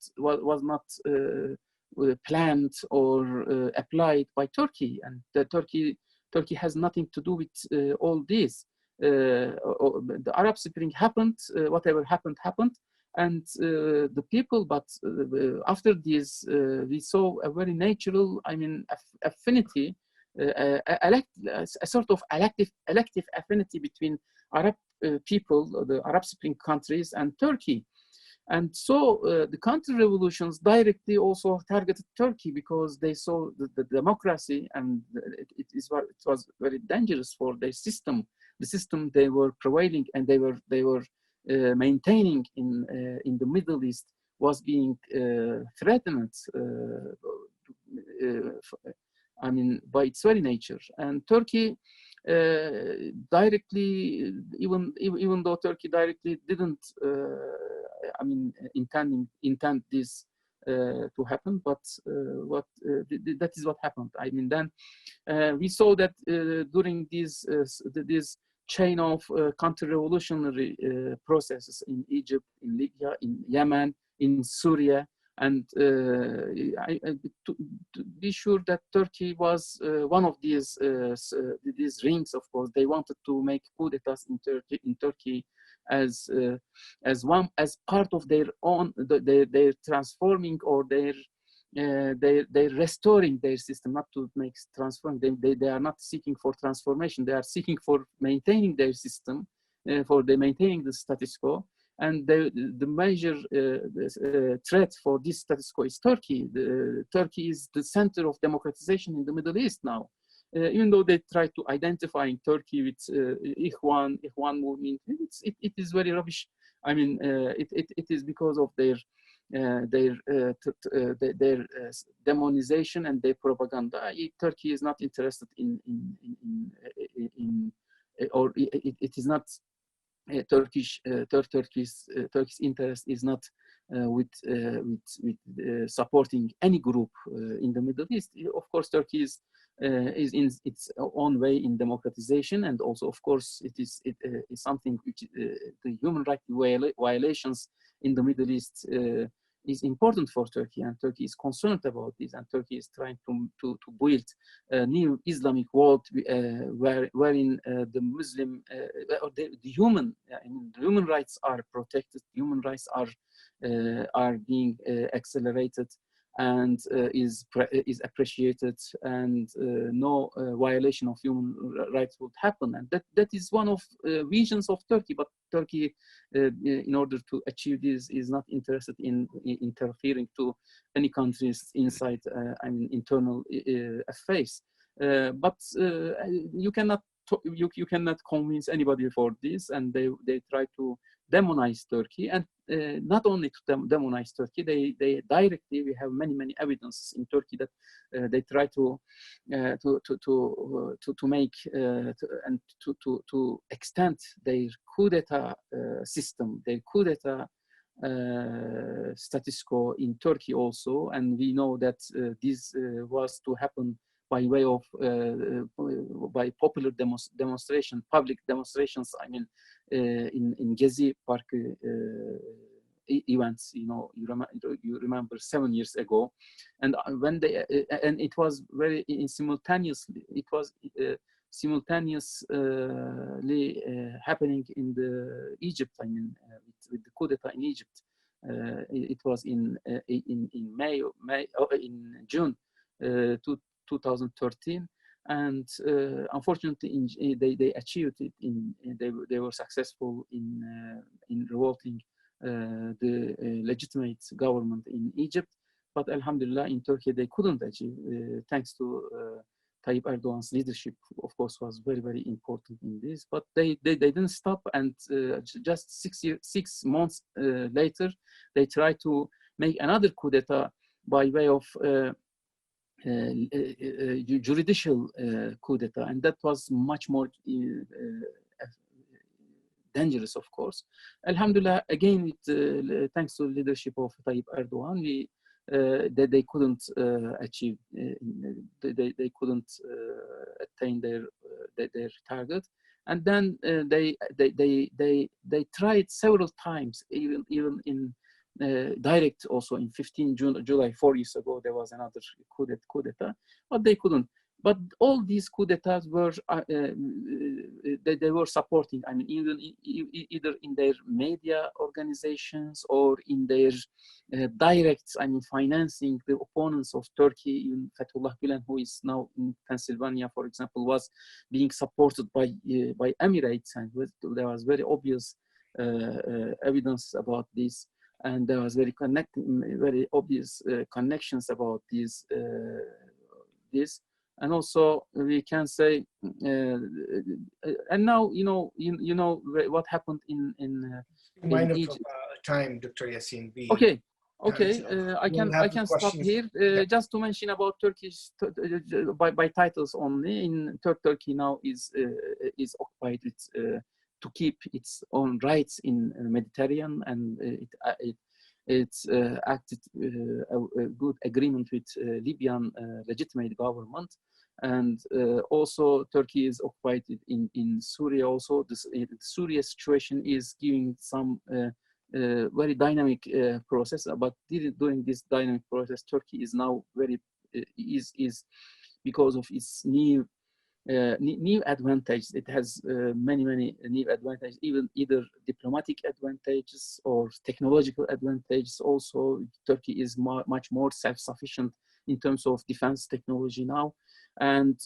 planned or applied by Turkey, and Turkey has nothing to do with all this. The Arab Spring happened, whatever happened, and the people. But after this, we saw a very natural, I mean, affinity, a sort of elective affinity between Arab people, the Arab Spring countries, and Turkey. And so the counter-revolutions directly also targeted Turkey, because they saw the democracy, and it was very dangerous for their system. The system they were prevailing and they were maintaining in the Middle East was being threatened. I mean, by its very nature. And Turkey directly, even though Turkey directly didn't, I mean, intend this to happen, but that is what happened. I mean, then we saw that during this chain of counter-revolutionary processes in Egypt, in Libya, in Yemen, in Syria, and to be sure that Turkey was one of these rings. Of course, they wanted to make coup d'etats in Turkey as part of their own, their transforming, or their restoring their system, not to make transforming. They are not seeking for transformation. They are seeking for maintaining their system, for maintaining the status quo. And the major threat for this status quo is Turkey. Turkey is the center of democratization in the Middle East now. Even though they try to identify Turkey with Ikhwan movement, it is very rubbish. I mean, it is because of their demonization and their propaganda. Turkey is not interested or it is not. Turkey's interest is not with supporting any group in the Middle East. Of course, Turkey is in its own way in democratization, and also, of course, it is something which the human rights violations in the Middle East is important for Turkey, and Turkey is concerned about this, and Turkey is trying to build a new Islamic world wherein the Muslim or the human rights are protected, human rights are being accelerated, and is appreciated, and no violation of human rights would happen. And that is one of visions of Turkey. But Turkey, in order to achieve this, is not interested in interfering to any countries inside, I mean, internal affairs. But you cannot convince anybody for this, and they try to demonize Turkey, and not only to demonize Turkey, they directly, we have many evidences in Turkey that they try to make and to extend their coup d'etat system, their coup d'etat status quo in Turkey also. And we know that this was to happen by way of by popular demonstration, public demonstrations. I mean, in Gezi Park events. You remember 7 years ago, and when they and it was very simultaneously. It was simultaneously happening in the Egypt. I mean, with the coup d'etat in Egypt. It was in June 2013, and unfortunately, they achieved it. They were successful in revolting the legitimate government in Egypt. But Alhamdulillah, in Turkey they couldn't achieve, thanks to Tayyip Erdogan's leadership. Of course, was very important in this. But they didn't stop, and just 6 months later, they tried to make another coup d'etat by way of judicial coup d'etat, and that was much more dangerous, of course. Alhamdulillah, again, thanks to the leadership of Tayyip Erdogan, they couldn't achieve, they couldn't attain their target, and then they tried several times, even in direct, also in 15 July, 4 years ago, there was another coup d'etat, but they couldn't. But all these coup d'etats were they were supporting. I mean, even either in their media organizations or in their direct, I mean, financing the opponents of Turkey. Even Fethullah Gülen, who is now in Pennsylvania, for example, was being supported by Emirates, and there was very obvious evidence about this, and there was very obvious connections about this. And also we can say, and now you know what happened in Egypt. Egypt. Time, Dr. Yasin. Okay. I can stop here. Just to mention about Turkish by titles only. In Turkey now is occupied with to keep its own rights in Mediterranean, and it's acted a good agreement with Libyan legitimate government, and also Turkey is occupied in Syria. Also, the Syria situation is giving some very dynamic process. But during this dynamic process, Turkey is now very is because of its new advantage. It has many new advantages, even either diplomatic advantages or technological advantages. Also, Turkey is much more self-sufficient in terms of defense technology now, and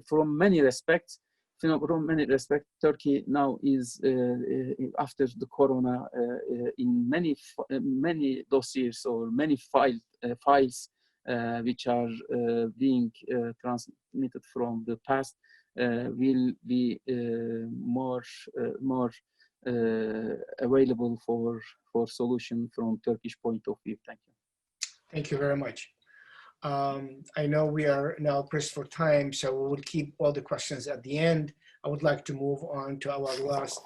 from many respects, Turkey now is after the corona in many dossiers or many files which are being transmitted from the past will be more available for solution from Turkish point of view. Thank you. Thank you very much. I know we are now pressed for time, so we will keep all the questions at the end. I would like to move on to our last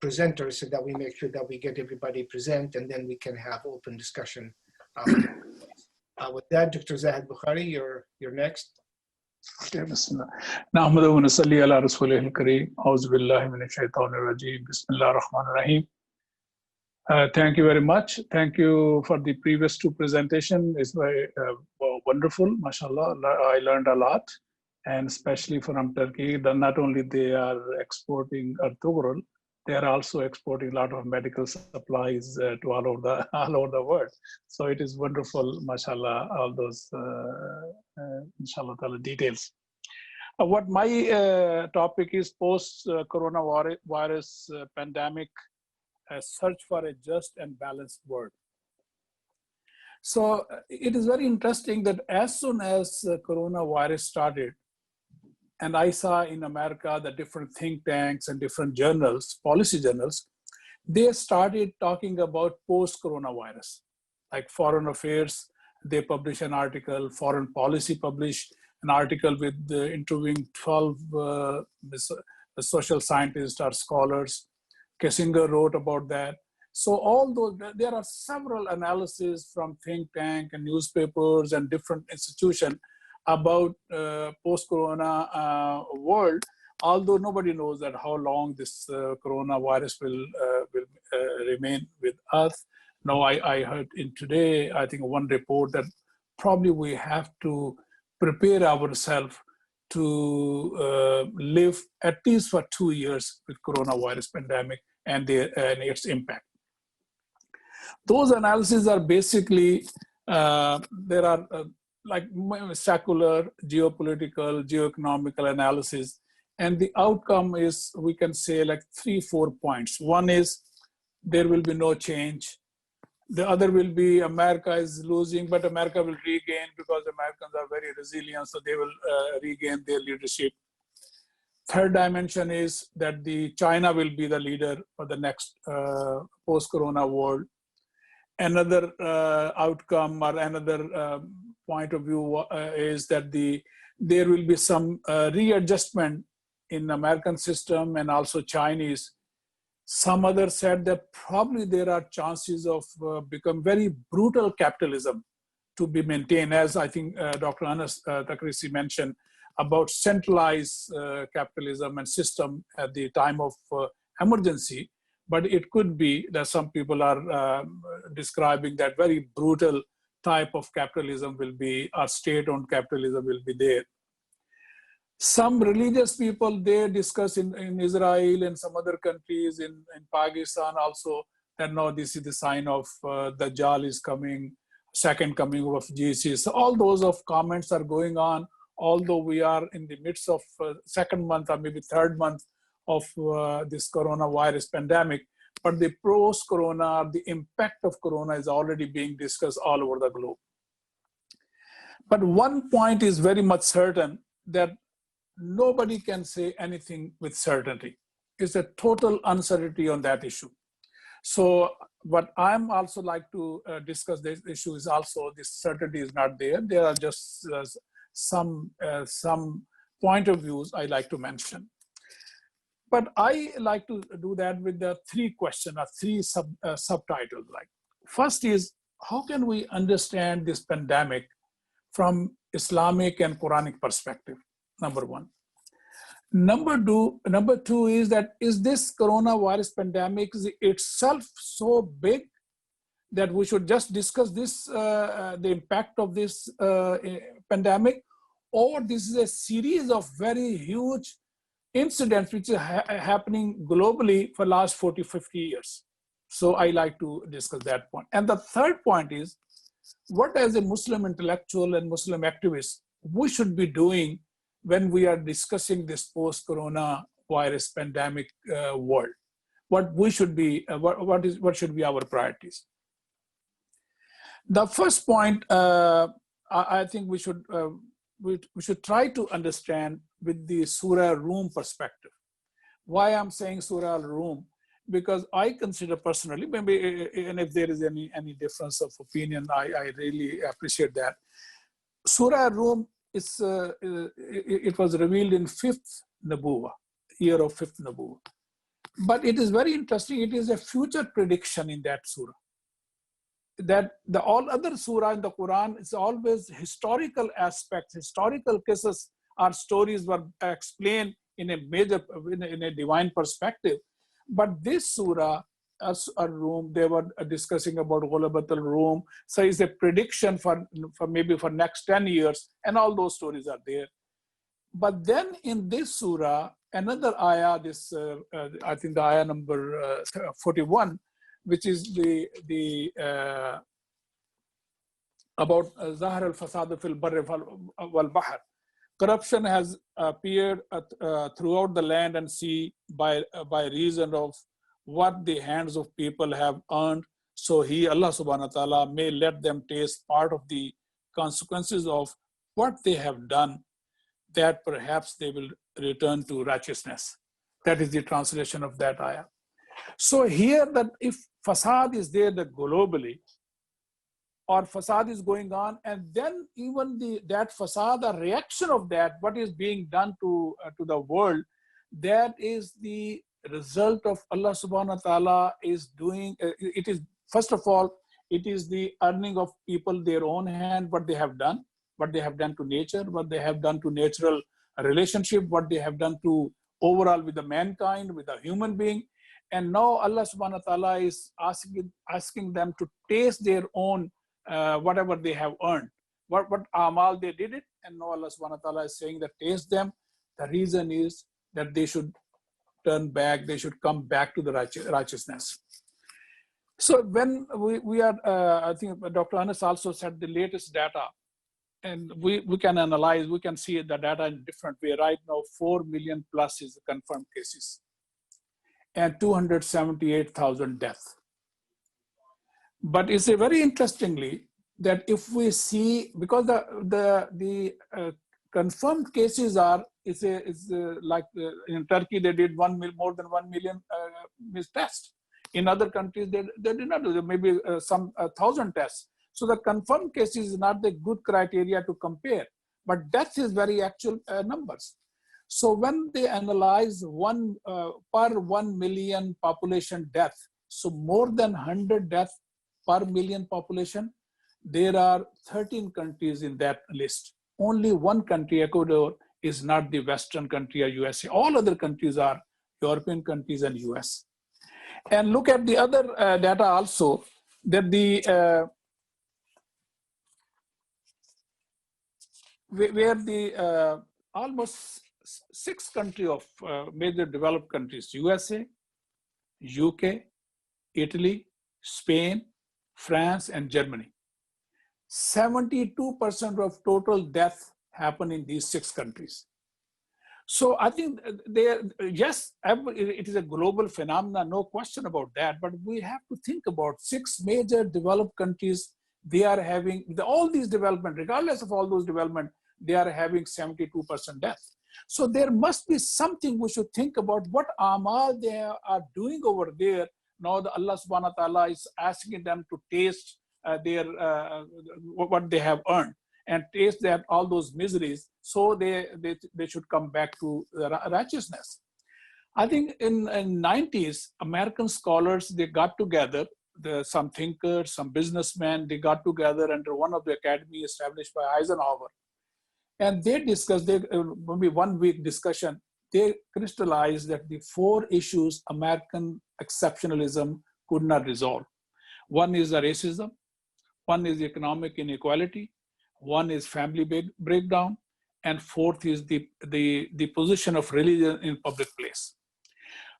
presenters so that we make sure that we get everybody present, and then we can have open discussion. With that, Dr. Zahid Bukhari, you're next. Okay, Bismillah. Nahmadu wa nusalli ala rasulihil kareem. A'udhu billahi minash shaitanir rajeem. Bismillahir rahmanir rahim. Thank you very much. Thank you for the previous two presentations. It's very wonderful, mashallah. I learned a lot, and especially from Turkey. That not only they are exporting Ertugrul, they are also exporting a lot of medical supplies to all over the world. So it is wonderful, mashallah, all those, inshallah, details. What my topic is post-coronavirus pandemic, a search for a just and balanced world. So it is very interesting that as soon as coronavirus started, and I saw in America the different think tanks and different journals, policy journals, they started talking about post-coronavirus. Like Foreign Affairs, they published an article, Foreign Policy published an article with interviewing 12 social scientists or scholars. Kissinger wrote about that. So all those, there are several analyses from think tank and newspapers and different institutions about post-corona world, although nobody knows that how long this coronavirus will remain with us. Now I heard in today, I think one report that probably we have to prepare ourselves to live at least for 2 years with coronavirus pandemic and its impact. Those analyses are basically, there are like secular, geopolitical, geoeconomical analysis. And the outcome is, we can say like 3-4 points. One is there will be no change. The other will be America is losing, but America will regain because Americans are very resilient, so they will regain their leadership. Third dimension is that China will be the leader for the next post-corona world. Another outcome or another point of view is that there will be some readjustment in American system and also Chinese. Some others said that probably there are chances of become very brutal capitalism to be maintained, as I think Dr. Anas Takrisi mentioned about centralized capitalism and system at the time of emergency. But it could be that some people are describing that very brutal type of capitalism will be, or state-owned capitalism will be there. Some religious people, they discuss in Israel and some other countries, in Pakistan also, that no, this is the sign of Dajjal is coming, second coming of Jesus. So all those of comments are going on, although we are in the midst of second month or maybe third month of this coronavirus pandemic. But the post-corona, the impact of corona is already being discussed all over the globe. But one point is very much certain, that nobody can say anything with certainty. It's a total uncertainty on that issue. So what I'm also like to discuss this issue is also this certainty is not there. There are just some point of views I like to mention. But I like to do that with the three questions or three subtitles. Like, first is, how can we understand this pandemic from Islamic and Quranic perspective? Number one. Number two is that, is this coronavirus pandemic itself so big that we should just discuss this, the impact of this pandemic, or this is a series of very huge incidents which are happening globally for last 40, 50 years. So I like to discuss that point. And the third point is, what as a Muslim intellectual and Muslim activist, we should be doing when we are discussing this post-corona virus pandemic world. What we should be, what should be our priorities? The first point, I think we should try to understand with the Surah Rum perspective. Why I'm saying Surah Rum? Because I consider personally, maybe, and if there is any difference of opinion, I really appreciate that. Surah Rum, it was revealed in 5th Nabuwa, year of 5th Nabuwa. But it is very interesting, it is a future prediction in that surah. That all other surah in the Quran is always historical aspects, historical cases or stories were explained in a divine perspective. But this surah, Rum, they were discussing about Ghulabatul Rum. So it's a prediction for maybe for next 10 years, and all those stories are there. But then in this surah, another ayah, I think the ayah number 41, which is about Zahar al-Fasad fil Barri wal Bahr. Corruption has appeared throughout the land and sea by reason of what the hands of people have earned. So Allah subhanahu wa ta'ala may let them taste part of the consequences of what they have done, that perhaps they will return to righteousness. That is the translation of that ayah. So here, that if fasad is there globally, or fasad is going on, and then even that fasad, the reaction of that, what is being done to the world, that is the result of Allah subhanahu wa ta'ala is doing. It is, first of all, it is the earning of people, their own hand, what they have done to nature, what they have done to natural relationship, what they have done to overall with the mankind, with the human being. And now Allah subhanahu wa ta'ala is asking them to taste their own whatever they have earned, what amal they did it, and now Allah subhanahu wa ta'ala is saying that taste them. The reason is that they should turn back, they should come back to the righteousness. So when we are, I think Dr. Anas also said the latest data, and we can analyze, we can see the data in different way. Right now, 4 million plus is the confirmed cases, and 278,000 deaths. But it's a very interestingly that if we see, because the confirmed cases are, like in Turkey they did more than 1 million tests. In other countries they did not do, maybe some 1,000 tests. So the confirmed cases is not the good criteria to compare, but death is very actual numbers. So when they analyze per 1 million population death, so more than 100 deaths per million population, there are 13 countries in that list. Only one country, Ecuador, is not the Western country or USA. All other countries are European countries and US. And look at the other data also, that where the almost 6 countries of major developed countries, USA, UK, Italy, Spain, France, and Germany. 72% of total death happen in these 6 countries. So I think yes, it is a global phenomenon, no question about that, but we have to think about 6 major developed countries. They are having all these development, regardless of all those development, they are having 72% death. So there must be something we should think about what amal they are doing over there. Now the Allah subhanahu wa ta'ala is asking them to taste what they have earned and taste that all those miseries, so they should come back to righteousness. I think in 90s, American scholars, they got together, some thinkers, some businessmen, they got together under one of the academy established by Eisenhower. And they discussed, maybe 1 week discussion, they crystallized that the 4 issues American exceptionalism could not resolve. One is the racism, one is economic inequality, one is family breakdown, and 4th is the position of religion in public place.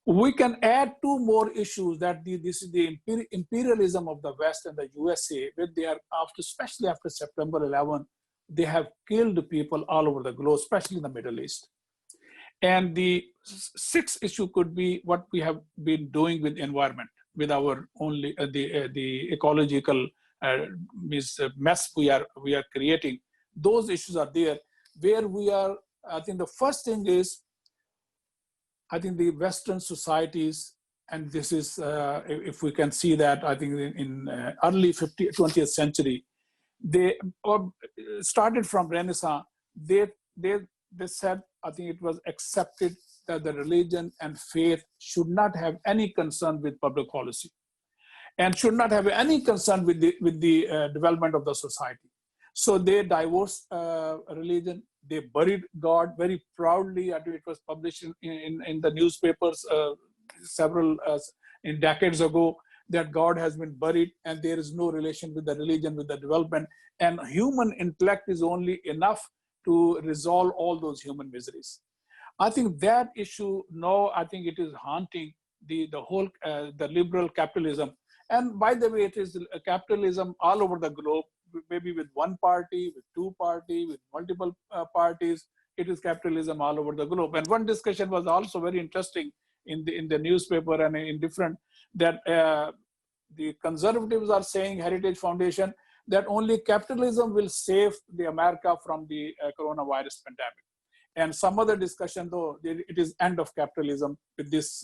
We can add 2 more issues, that this is the imperialism of the West and the USA, where they are, especially after September 11, they have killed people all over the globe, especially in the Middle East. And the 6th issue could be what we have been doing with environment, with our only the ecological mess we are creating. Those issues are there, where we are. I think the first thing is, I think the Western societies, and this is if we can see that, I think in early 20th century, they started from Renaissance. They said, I think it was accepted that the religion and faith should not have any concern with public policy, and should not have any concern with the development of the society. So they divorced religion. They buried God very proudly. I think it was published in the newspapers several in decades ago, that God has been buried and there is no relation with the religion, with the development, and human intellect is only enough to resolve all those human miseries. I think that issue now, I think it is haunting the whole the liberal capitalism. And by the way, it is capitalism all over the globe, maybe with 1 party, with 2 parties, with multiple parties. It is capitalism all over the globe. And one discussion was also very interesting in the newspaper and in different, that the conservatives are saying, Heritage Foundation, that only capitalism will save the America from the coronavirus pandemic. And some other discussion, though, it is end of capitalism with this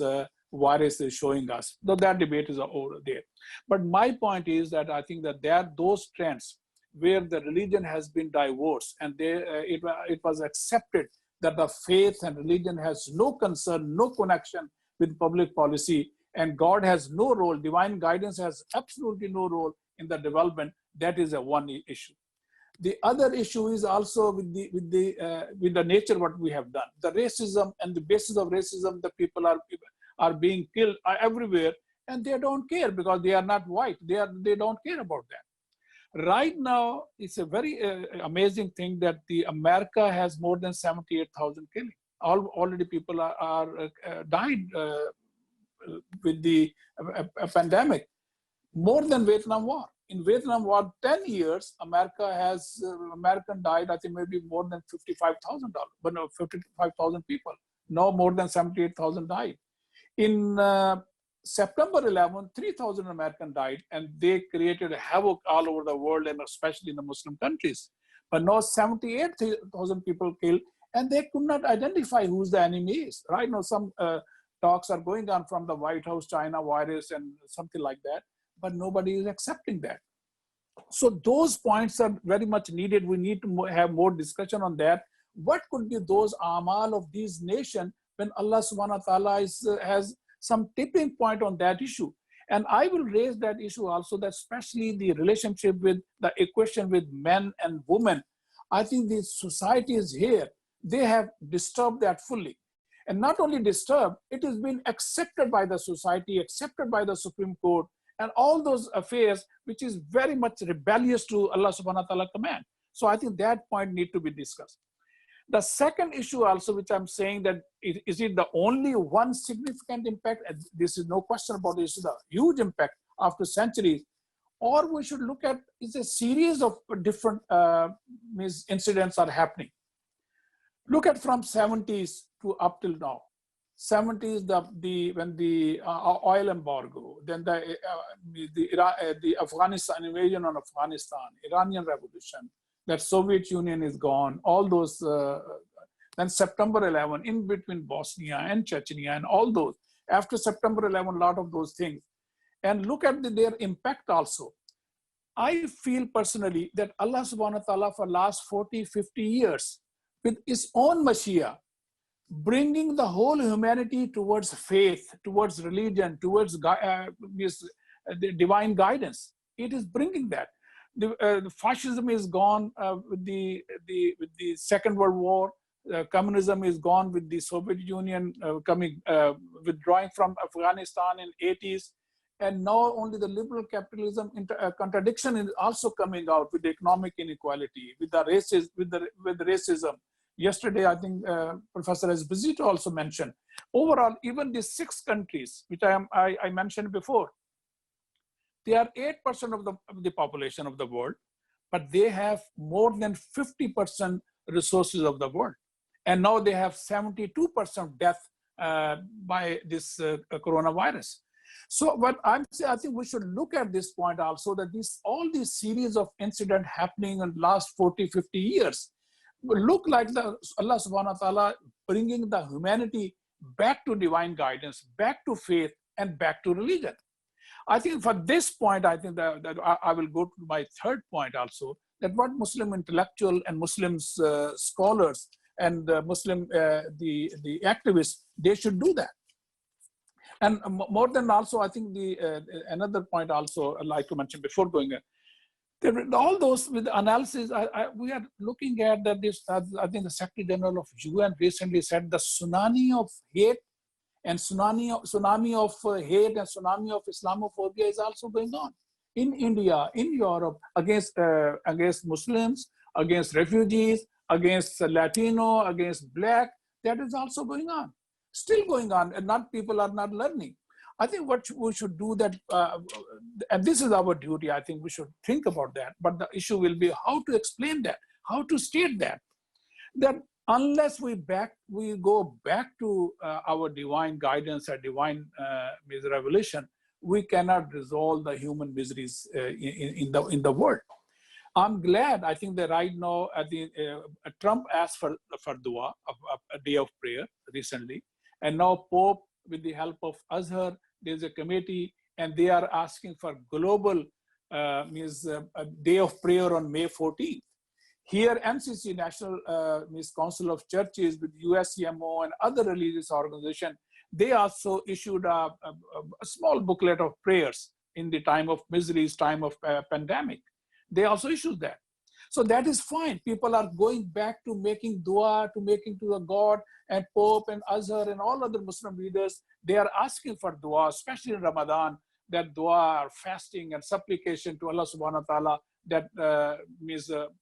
virus is showing us. Though that debate is over there. But my point is that I think that there are those trends where the religion has been divorced, and it was accepted that the faith and religion has no concern, no connection with public policy, and God has no role, divine guidance has absolutely no role in the development. That is a one issue. The other issue is also with the nature what we have done. The racism, and the basis of racism, the people are being killed everywhere, and they don't care because they are not white. They don't care about that. Right now, it's a very amazing thing that the America has more than 78,000 killings. Already people are died with the pandemic, more than Vietnam War. In Vietnam War, 10 years, American died, I think maybe more than 55,000, but no, 55,000 people. Now more than 78,000 died. In September 11, 3,000 Americans died, and they created havoc all over the world, and especially in the Muslim countries. But now 78,000 people killed, and they could not identify who's the enemy is. Right now, some talks are going on from the White House, China virus, and something like that, but nobody is accepting that. So those points are very much needed. We need to have more discussion on that. What could be those amal of these nations when Allah subhanahu wa ta'ala has some tipping point on that issue? And I will raise that issue also, that especially the relationship with the equation with men and women. I think the society is here. They have disturbed that fully. And not only disturbed, it has been accepted by the society, accepted by the Supreme Court, and all those affairs, which is very much rebellious to Allah subhanahu wa ta'ala command. So I think that point need to be discussed. The second issue also, which I'm saying that is it the only one significant impact? And this is no question about this is a huge impact after centuries. Or we should look at is a series of different incidents are happening. Look at from 70s to up till now. 70s, when the oil embargo, then the Afghanistan invasion on Afghanistan, Iranian revolution, that Soviet Union is gone, all those, then September 11, in between Bosnia and Chechnya and all those. After September 11, a lot of those things. And look at their impact also. I feel personally that Allah subhanahu wa ta'ala for last 40, 50 years, with his own Mashiach, bringing the whole humanity towards faith, towards religion, towards the divine guidance. It is bringing that. The fascism is gone with the Second World War. Communism is gone with the Soviet Union withdrawing from Afghanistan in 80s. And now only the liberal capitalism contradiction is also coming out with the economic inequality, with the racism. Yesterday, I think Professor Esposito also mentioned. Overall, even these 6 countries, which I mentioned before, they are 8% of the population of the world, but they have more than 50% resources of the world. And now they have 72% death by this coronavirus. So what I think we should look at this point also, that all these series of incidents happening in the last 40, 50 years look like Allah subhanahu wa ta'ala bringing the humanity back to divine guidance, back to faith, and back to religion. I think for this point, I think that I will go to my third point also, that what Muslim intellectual and Muslim scholars and the activists, they should do that. And more than also, I think another point also I'd like to mention before going in, all those with analysis, we are looking at that I think the Secretary General of UN recently said the tsunami of hate and tsunami of hate and tsunami of Islamophobia is also going on in India, in Europe, against Muslims, against refugees, against Latino, against Black. That is also going on, still going on, and people are not learning. I think what we should do that, and this is our duty, I think we should think about that, but the issue will be how to explain that, how to state that unless we go back to our divine guidance or divine revelation, we cannot resolve the human miseries in the world. I'm glad, I think that right now, Trump asked for dua, a day of prayer recently, and now Pope, with the help of Azhar, there's a committee, and they are asking for global a day of prayer on May 14th. Here, MCC, National Council of Churches, with USCMO and other religious organizations, they also issued a small booklet of prayers in the time of miseries, time of pandemic. They also issued that. So that is fine. People are going back to making dua, to making to the God, and Pope and Azhar and all other Muslim leaders, they are asking for dua, especially in Ramadan, that dua or fasting and supplication to Allah subhanahu wa ta'ala, that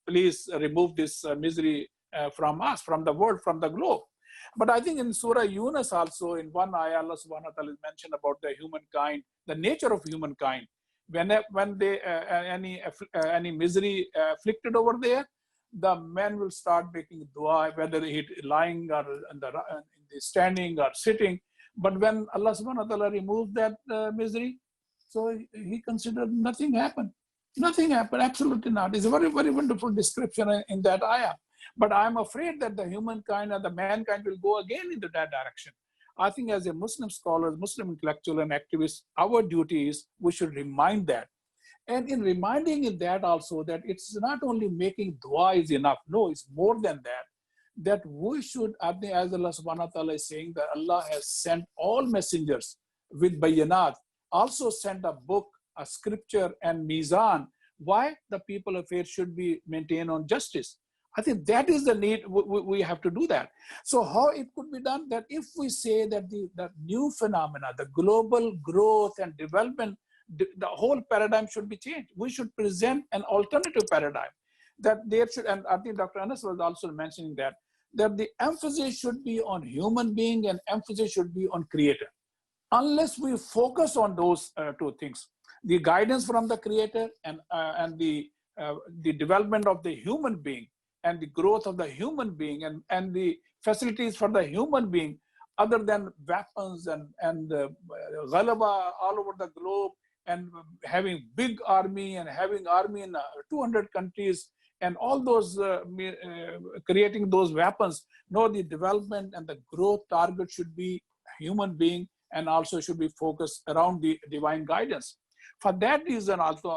please remove this misery from us, from the world, from the globe. But I think in Surah Yunus also, in one ayah, Allah subhanahu wa ta'ala is mentioned about the humankind, the nature of humankind. When they any misery afflicted over there, the men will start making dua, whether he lying or in the standing or sitting. But when Allah subhanahu wa ta'ala removed that misery, so he considered nothing happened. Nothing happened, absolutely not. It's a very, very wonderful description in that ayah. But I'm afraid that the humankind and the mankind will go again into that direction. I think as a Muslim scholar, Muslim intellectual and activist, our duty is we should remind that. And in reminding it that also, that it's not only making dua is enough. No, it's more than that. That we should, as Allah subhanahu wa ta'ala is saying, that Allah has sent all messengers with bayanat, also sent a book, a scripture and mizan. Why the people of faith should be maintained on justice. I think that is the need, we have to do that. So how it could be done? That if we say that the new phenomena, the global growth and development, the whole paradigm should be changed. We should present an alternative paradigm. that there should, and I think Dr. Anas was also mentioning that the emphasis should be on human being and emphasis should be on creator. Unless we focus on those two things, the guidance from the creator and the development of the human being and the growth of the human being and the facilities for the human being, other than weapons and ghalaba all over the globe, and having big army and having army in 200 countries and all those creating those weapons. No, the development and the growth target should be human being, and also should be focused around the divine guidance. For that reason, also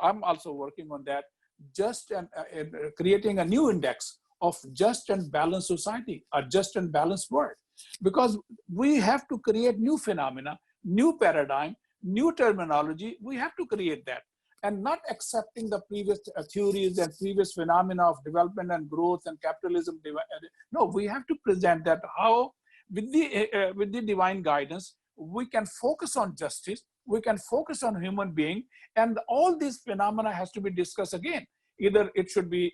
I'm also working on that, just and creating a new index of just and balanced society, a just and balanced world, because we have to create new phenomena, new paradigm, new terminology. We have to create that, and not accepting the previous theories and previous phenomena of development and growth and capitalism. No, we have to present that how with the divine guidance we can focus on justice, we can focus on human being, and all these phenomena has to be discussed again. Either it should be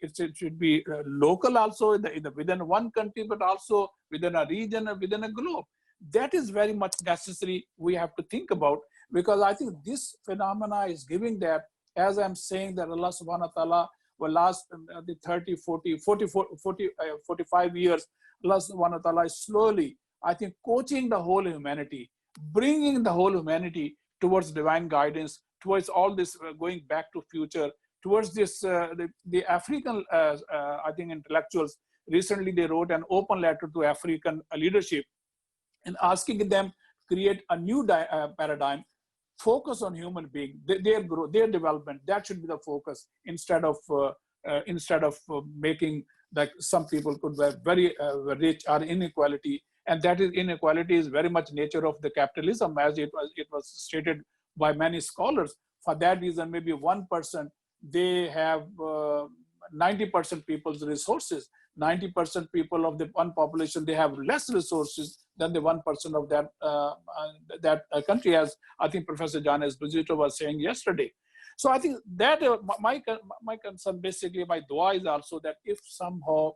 local also within one country, but also within a region or within a globe. That is very much necessary. We have to think about, because I think this phenomena is giving that, as I'm saying, that Allah subhanahu wa ta'ala will last the 30, 40, 45 years, Allah subhanahu wa ta'ala is slowly, I think, coaching the whole humanity, bringing the whole humanity towards divine guidance, towards all this going back to future, towards this, the African, I think, intellectuals, recently they wrote an open letter to African leadership and asking them to create a new paradigm, focus on human being, their growth, their development. That should be the focus, instead of making, like some people could be very rich, or inequality. And that is, inequality is very much nature of the capitalism, as it was stated by many scholars. For that reason, maybe 1%, they have 90% people's resources. 90% people of the one population, they have less resources than the 1% of that country, as I think Professor John Esposito was saying yesterday. So I think that my concern, basically my dua, is also that if somehow,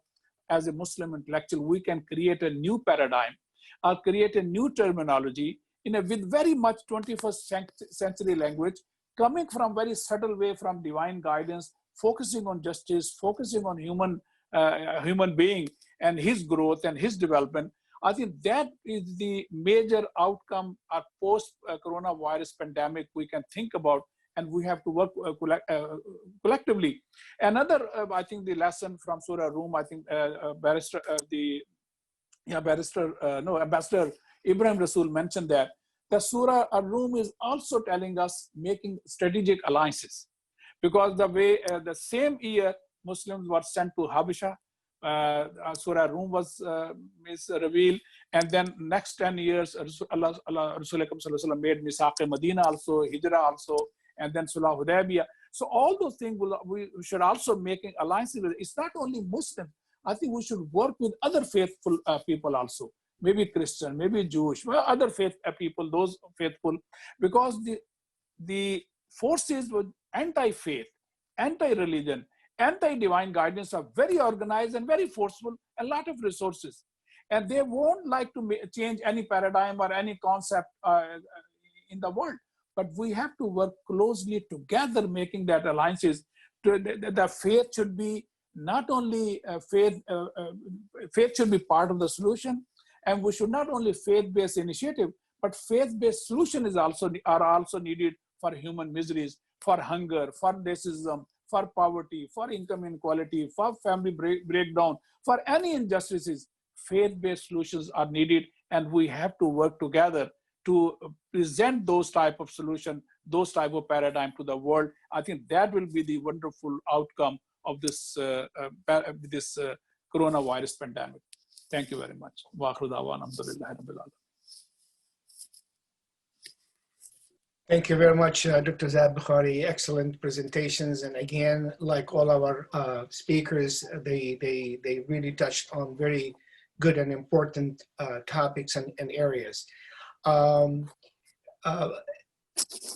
as a Muslim intellectual, we can create a new paradigm or create a new terminology with very much 21st century language, coming from very subtle way from divine guidance, focusing on justice, focusing on human being and his growth and his development. I think that is the major outcome of post-coronavirus pandemic we can think about, and we have to work collectively. Another, I think, the lesson from Surah Rum, I think Ambassador Ibrahim Rasool mentioned that the Surah Rum is also telling us making strategic alliances, because the way the same year Muslims were sent to Habasha, Surah Rum was revealed, and then next 10 years Rasulullah made Misaq Medina also, Hijrah also, and then Sulh Hudaybiyah. So all those things we should also making alliances with. It's not only Muslim. I think we should work with other faithful people also, maybe Christian, maybe Jewish, other faith people, those faithful, because the forces with anti-faith, anti-religion, anti-divine guidance are very organized and very forceful, a lot of resources. And they won't like to change any paradigm or any concept in the world. But we have to work closely together, making that alliances. The faith should be not only faith should be part of the solution, and we should not only faith-based initiative, but faith-based solution are also needed for human miseries, for hunger, for racism, for poverty, for income inequality, for family breakdown, for any injustices. Faith-based solutions are needed, and we have to work together to present those type of solution, those type of paradigm to the world. I think that will be the wonderful outcome of this coronavirus pandemic. Thank you very much. Thank you very much, Dr. Zahid Bukhari. Excellent presentations. And again, like all our speakers, they really touched on very good and important topics and areas.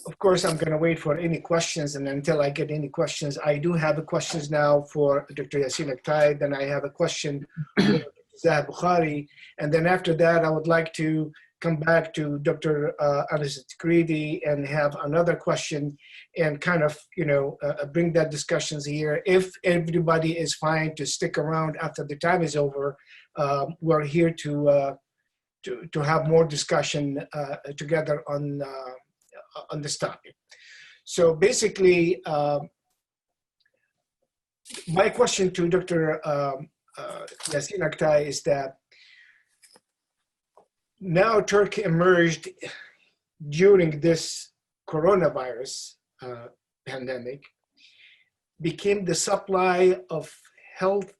Of course, I'm going to wait for any questions, and until I get any questions, I do have a questions now for Dr. Yasin Aktay. Then I have a question for Zahid Bukhari, and then after that, I would like to come back to Dr. Altikriti and have another question, and kind of bring that discussions here. If everybody is fine to stick around after the time is over, we're here to have more discussion together on this topic. So basically, my question to Dr. Yasin Aktay is that now Turkey emerged during this coronavirus pandemic, became the supply of health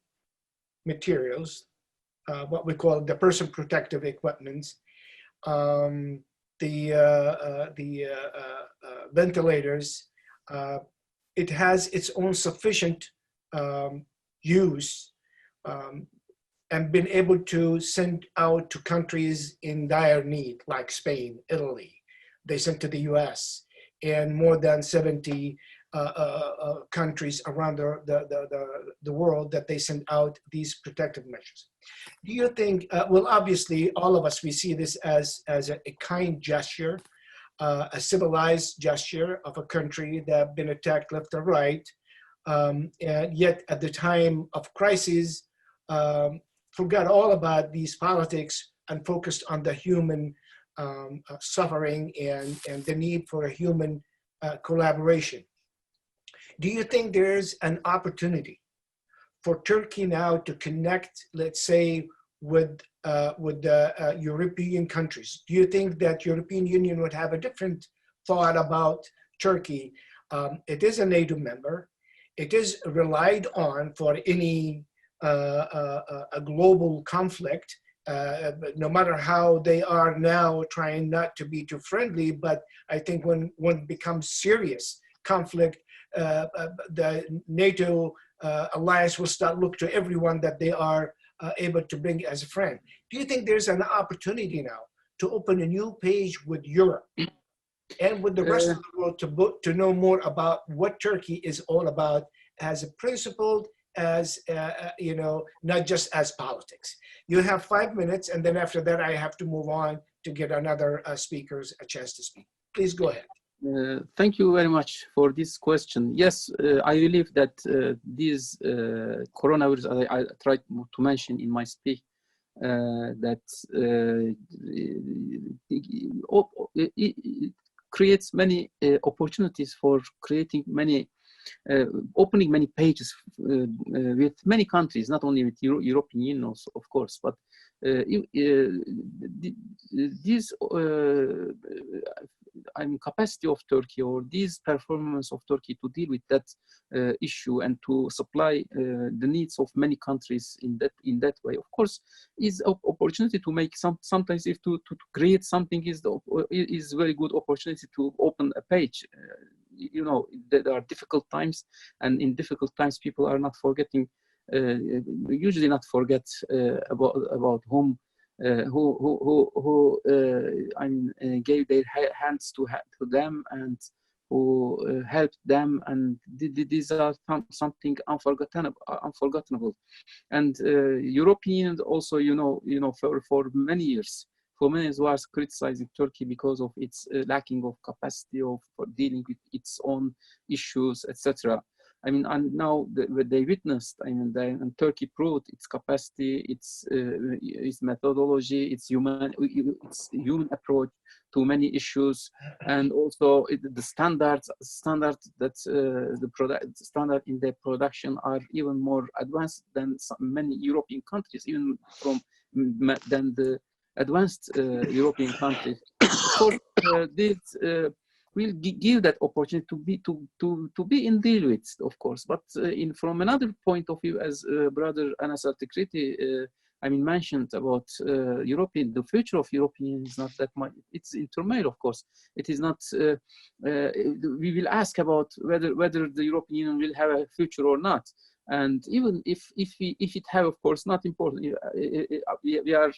materials, what we call the personal protective equipment, the ventilators. It has its own sufficient use, and been able to send out to countries in dire need, like Spain, Italy. They sent to the US, and more than 70 countries around the world that they send out these protective measures. Do you think, well, obviously, all of us, we see this as a kind gesture, a civilized gesture of a country that have been attacked left or right, and yet at the time of crisis, forgot all about these politics and focused on the human suffering and the need for a human collaboration. Do you think there's an opportunity for Turkey now to connect, let's say, with the European countries? Do you think that European Union would have a different thought about Turkey? It is a NATO member. It is relied on for any a global conflict, no matter how they are now trying not to be too friendly. But I think when it becomes serious conflict, the NATO alliance will start look to everyone that they are able to bring as a friend. Do you think there's an opportunity now to open a new page with Europe and with the rest of the world to know more about what Turkey is all about as a principled, as not just as politics? You have 5 minutes, and then after that, I have to move on to get another speakers a chance to speak. Please go ahead. Thank you very much for this question. Yes, I believe that these coronavirus, I tried to mention in my speech, that it creates many opportunities for creating many, opening many pages with many countries, not only with European Union, of course, but this capacity of Turkey, or this performance of Turkey to deal with that issue and to supply the needs of many countries in that way, of course, is an opportunity to make sometimes if to create something is very good opportunity to open a page. There are difficult times, and in difficult times people are not forgetting, usually not forget about whom who gave their hands to them, and who helped them, and these are something unforgettable. And Europeans also, for many years was criticizing Turkey because of its lacking of capacity for dealing with its own issues, etc. And now they witnessed, and Turkey proved its capacity, its methodology, its human approach to many issues, and also the standards that standard in their production are even more advanced than many European countries, even than the advanced European countries. Of course, this will give that opportunity to be in deal with, of course. But from another point of view, as Brother Anas Altikriti mentioned about the future of European is not that much. It's in turmoil, of course. It is not. We will ask about whether the European Union will have a future or not. And even if it have, of course, not important. We are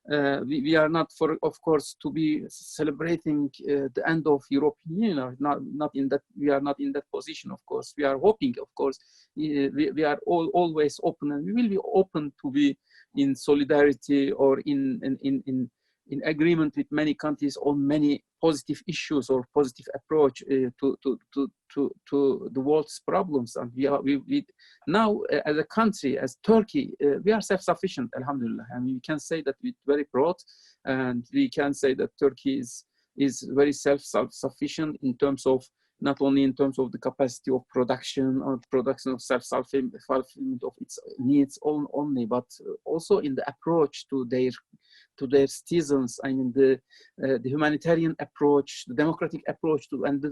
we are not, for of course, to be celebrating the end of European Union, or not in that, we are not in that position. Of course, we are hoping, of course, we are always open, and we will be open to be in solidarity or in agreement with many countries on many positive issues or positive approach to the world's problems. And we now, as a country, as Turkey, we are self-sufficient, alhamdulillah. I mean, we can say that with very proud, and we can say that Turkey is very self-sufficient in terms of, not only in terms of the capacity of production or production of self-fulfillment of its needs only, but also in the approach to their citizens. I mean, the humanitarian approach, the democratic approach to, and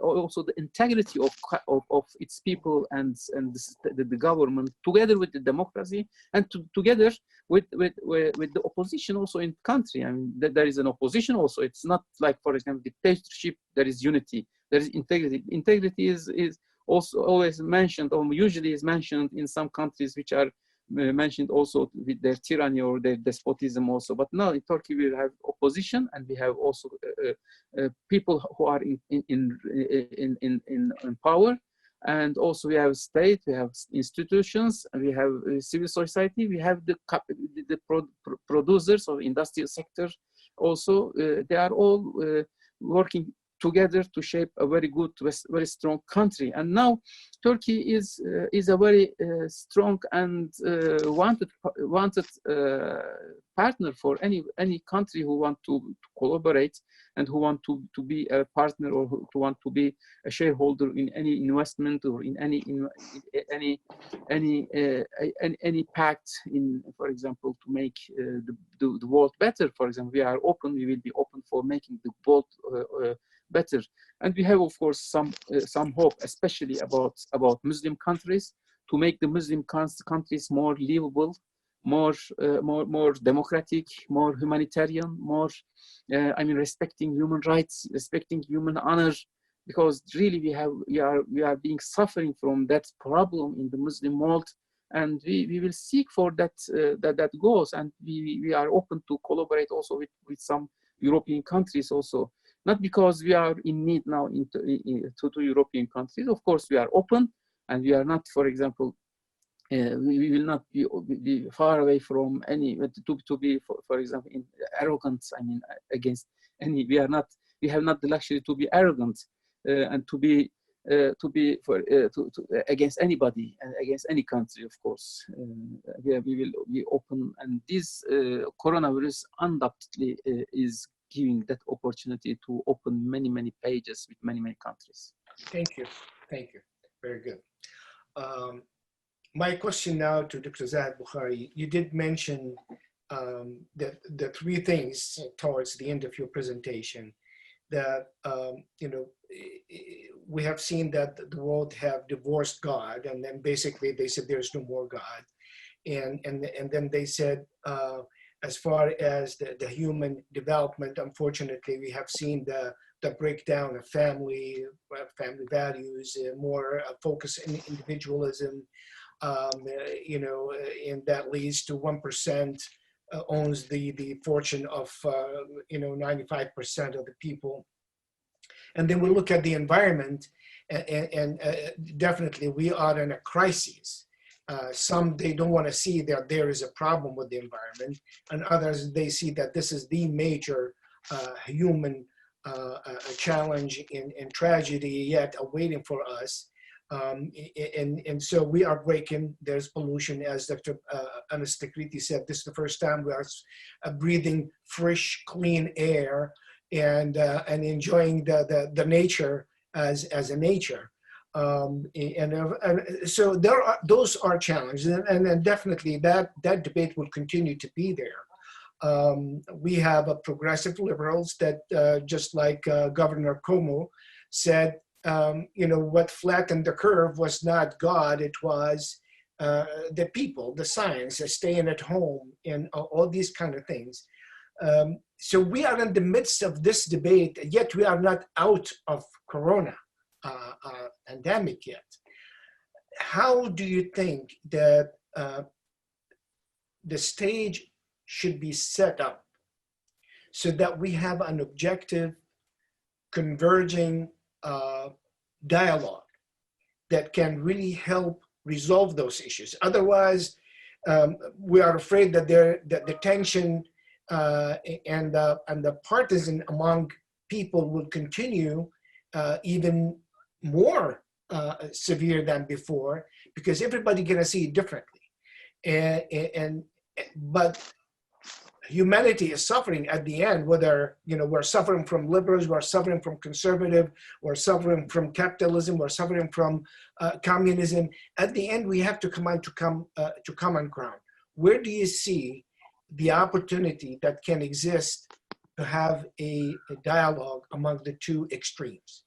also the integrity of its people and the government, together with the democracy, and together with the opposition also in the country. I mean, there is an opposition also. It's not like, for example, dictatorship. There is unity. There is integrity. Integrity is also always mentioned, or usually is mentioned in some countries which are mentioned also with their tyranny or their despotism also. But now in Turkey we have opposition, and we have also people who are in power, and also we have state, we have institutions, and we have civil society, we have the producers of industrial sector also. They are all working together to shape a very good, very strong country. And now Turkey is a very strong and wanted partner for any country who want to collaborate and who want to be a partner, or who want to be a shareholder in any investment or in any pact, in, for example, to make the world better. For example, we are open. We will be open for making the world better. And we have, of course, some hope, especially about Muslim countries, to make the Muslim countries more livable, more democratic, more humanitarian, more I mean, respecting human rights, respecting human honor, because really we are being suffering from that problem in the Muslim world, and we will seek for that goals, and we are open to collaborate also with some European countries also. Not because we are in need now to European countries. Of course, we are open, and we are not, for example, we will not be far away from any, to be, for example, in arrogance. I mean, against any, we have not the luxury to be arrogant and to be against anybody and against any country, of course. We will be open, and this coronavirus undoubtedly is giving that opportunity to open many pages with many countries. Thank you. Very good. My question now to Dr. Zahid Bukhari, you did mention the three things towards the end of your presentation, that we have seen that the world have divorced God, and then basically they said there's no more God, and then they said as far as the human development, unfortunately, we have seen the breakdown of family values, more focus in individualism, and that leads to 1% owns the fortune of 95% of the people. And then we look at the environment, and definitely we are in a crisis. Some, they don't want to see that there is a problem with the environment, and others, they see that this is the major human challenge and tragedy yet awaiting for us. And so we are breaking. There's pollution, as Dr. Altikriti said. This is the first time we are breathing fresh, clean air and enjoying the nature as a nature. So those are challenges, and then definitely that debate will continue to be there. We have progressive liberals that, just like Governor Cuomo said, what flattened the curve was not God, it was the people, the science, staying at home, and all these kind of things. So we are in the midst of this debate, yet we are not out of Corona pandemic yet. How do you think that the stage should be set up so that we have an objective, converging dialogue that can really help resolve those issues. Otherwise, we are afraid that the tension and the partisan among people will continue even more severe than before, because everybody gonna see it differently. But humanity is suffering at the end, whether we're suffering from liberals, we're suffering from conservative, we're suffering from capitalism, we're suffering from communism. At the end, we have to come to common ground. Where do you see the opportunity that can exist to have a dialogue among the two extremes?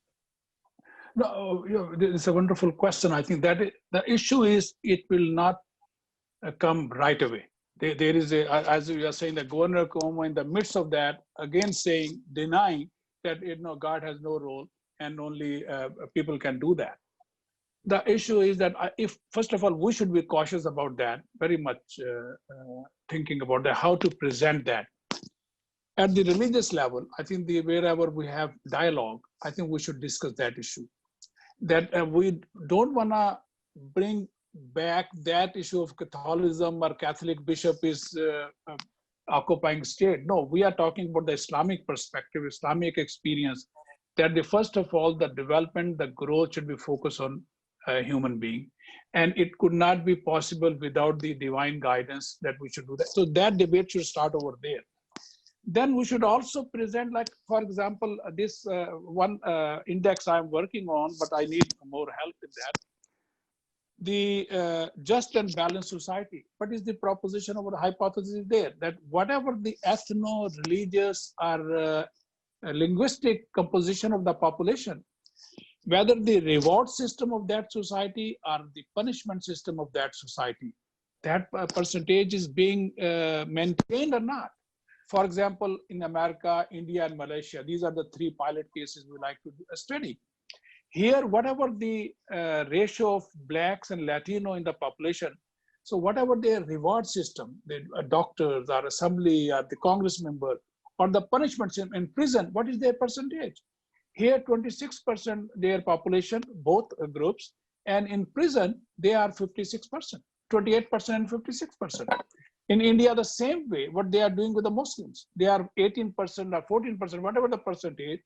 No, it's a wonderful question. I think that the issue is it will not come right away. There is as you are saying, the Governor Cuomo in the midst of that, again denying that God has no role and only people can do that. The issue is that first of all, we should be cautious about that, very much thinking about that, how to present that. At the religious level, I think wherever we have dialogue, I think we should discuss that issue. That we don't want to bring back that issue of Catholicism or Catholic bishop is occupying state. No, we are talking about the Islamic perspective, Islamic experience, that first of all, the development, the growth should be focused on a human being. And it could not be possible without the divine guidance that we should do that. So that debate should start over there. Then we should also present, like, for example, this one index I'm working on, but I need more help in that. The just and balanced society. What is the proposition or hypothesis there? That whatever the ethno-religious or linguistic composition of the population, whether the reward system of that society or the punishment system of that society, that percentage is being maintained or not. For example, in America, India, and Malaysia, these are the three pilot cases we like to study. Here, whatever the ratio of blacks and Latino in the population, so whatever their reward system, the doctors or assembly or the Congress member, or the punishment system in prison, what is their percentage? Here, 26% their population, both groups, and in prison, they are 56%, 28% and 56%. In India, the same way, what they are doing with the Muslims, they are 18% or 14%, whatever the percentage.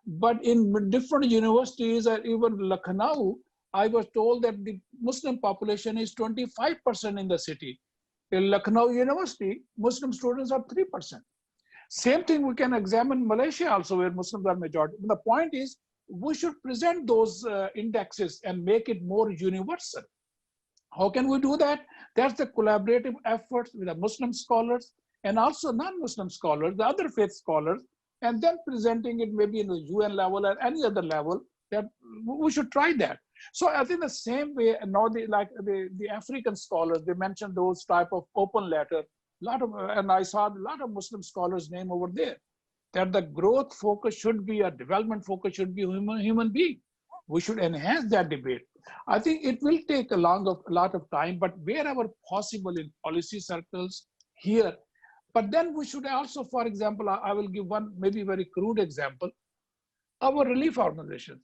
But in different universities, or even Lucknow, I was told that the Muslim population is 25% in the city. In Lucknow University, Muslim students are 3%. Same thing we can examine Malaysia also, where Muslims are majority. The point is, we should present those indexes and make it more universal. How can we do that? That's the collaborative efforts with the Muslim scholars and also non-Muslim scholars, the other faith scholars, and then presenting it maybe in the UN level or any other level, that we should try that. So I think the same way, now the African scholars, they mentioned those type of open letter, and I saw a lot of Muslim scholars' name over there, that the growth focus should be, a development focus should be human being. We should enhance that debate. I think it will take a lot of time, but wherever possible in policy circles here. But then we should also, for example, I will give one maybe very crude example. Our relief organizations,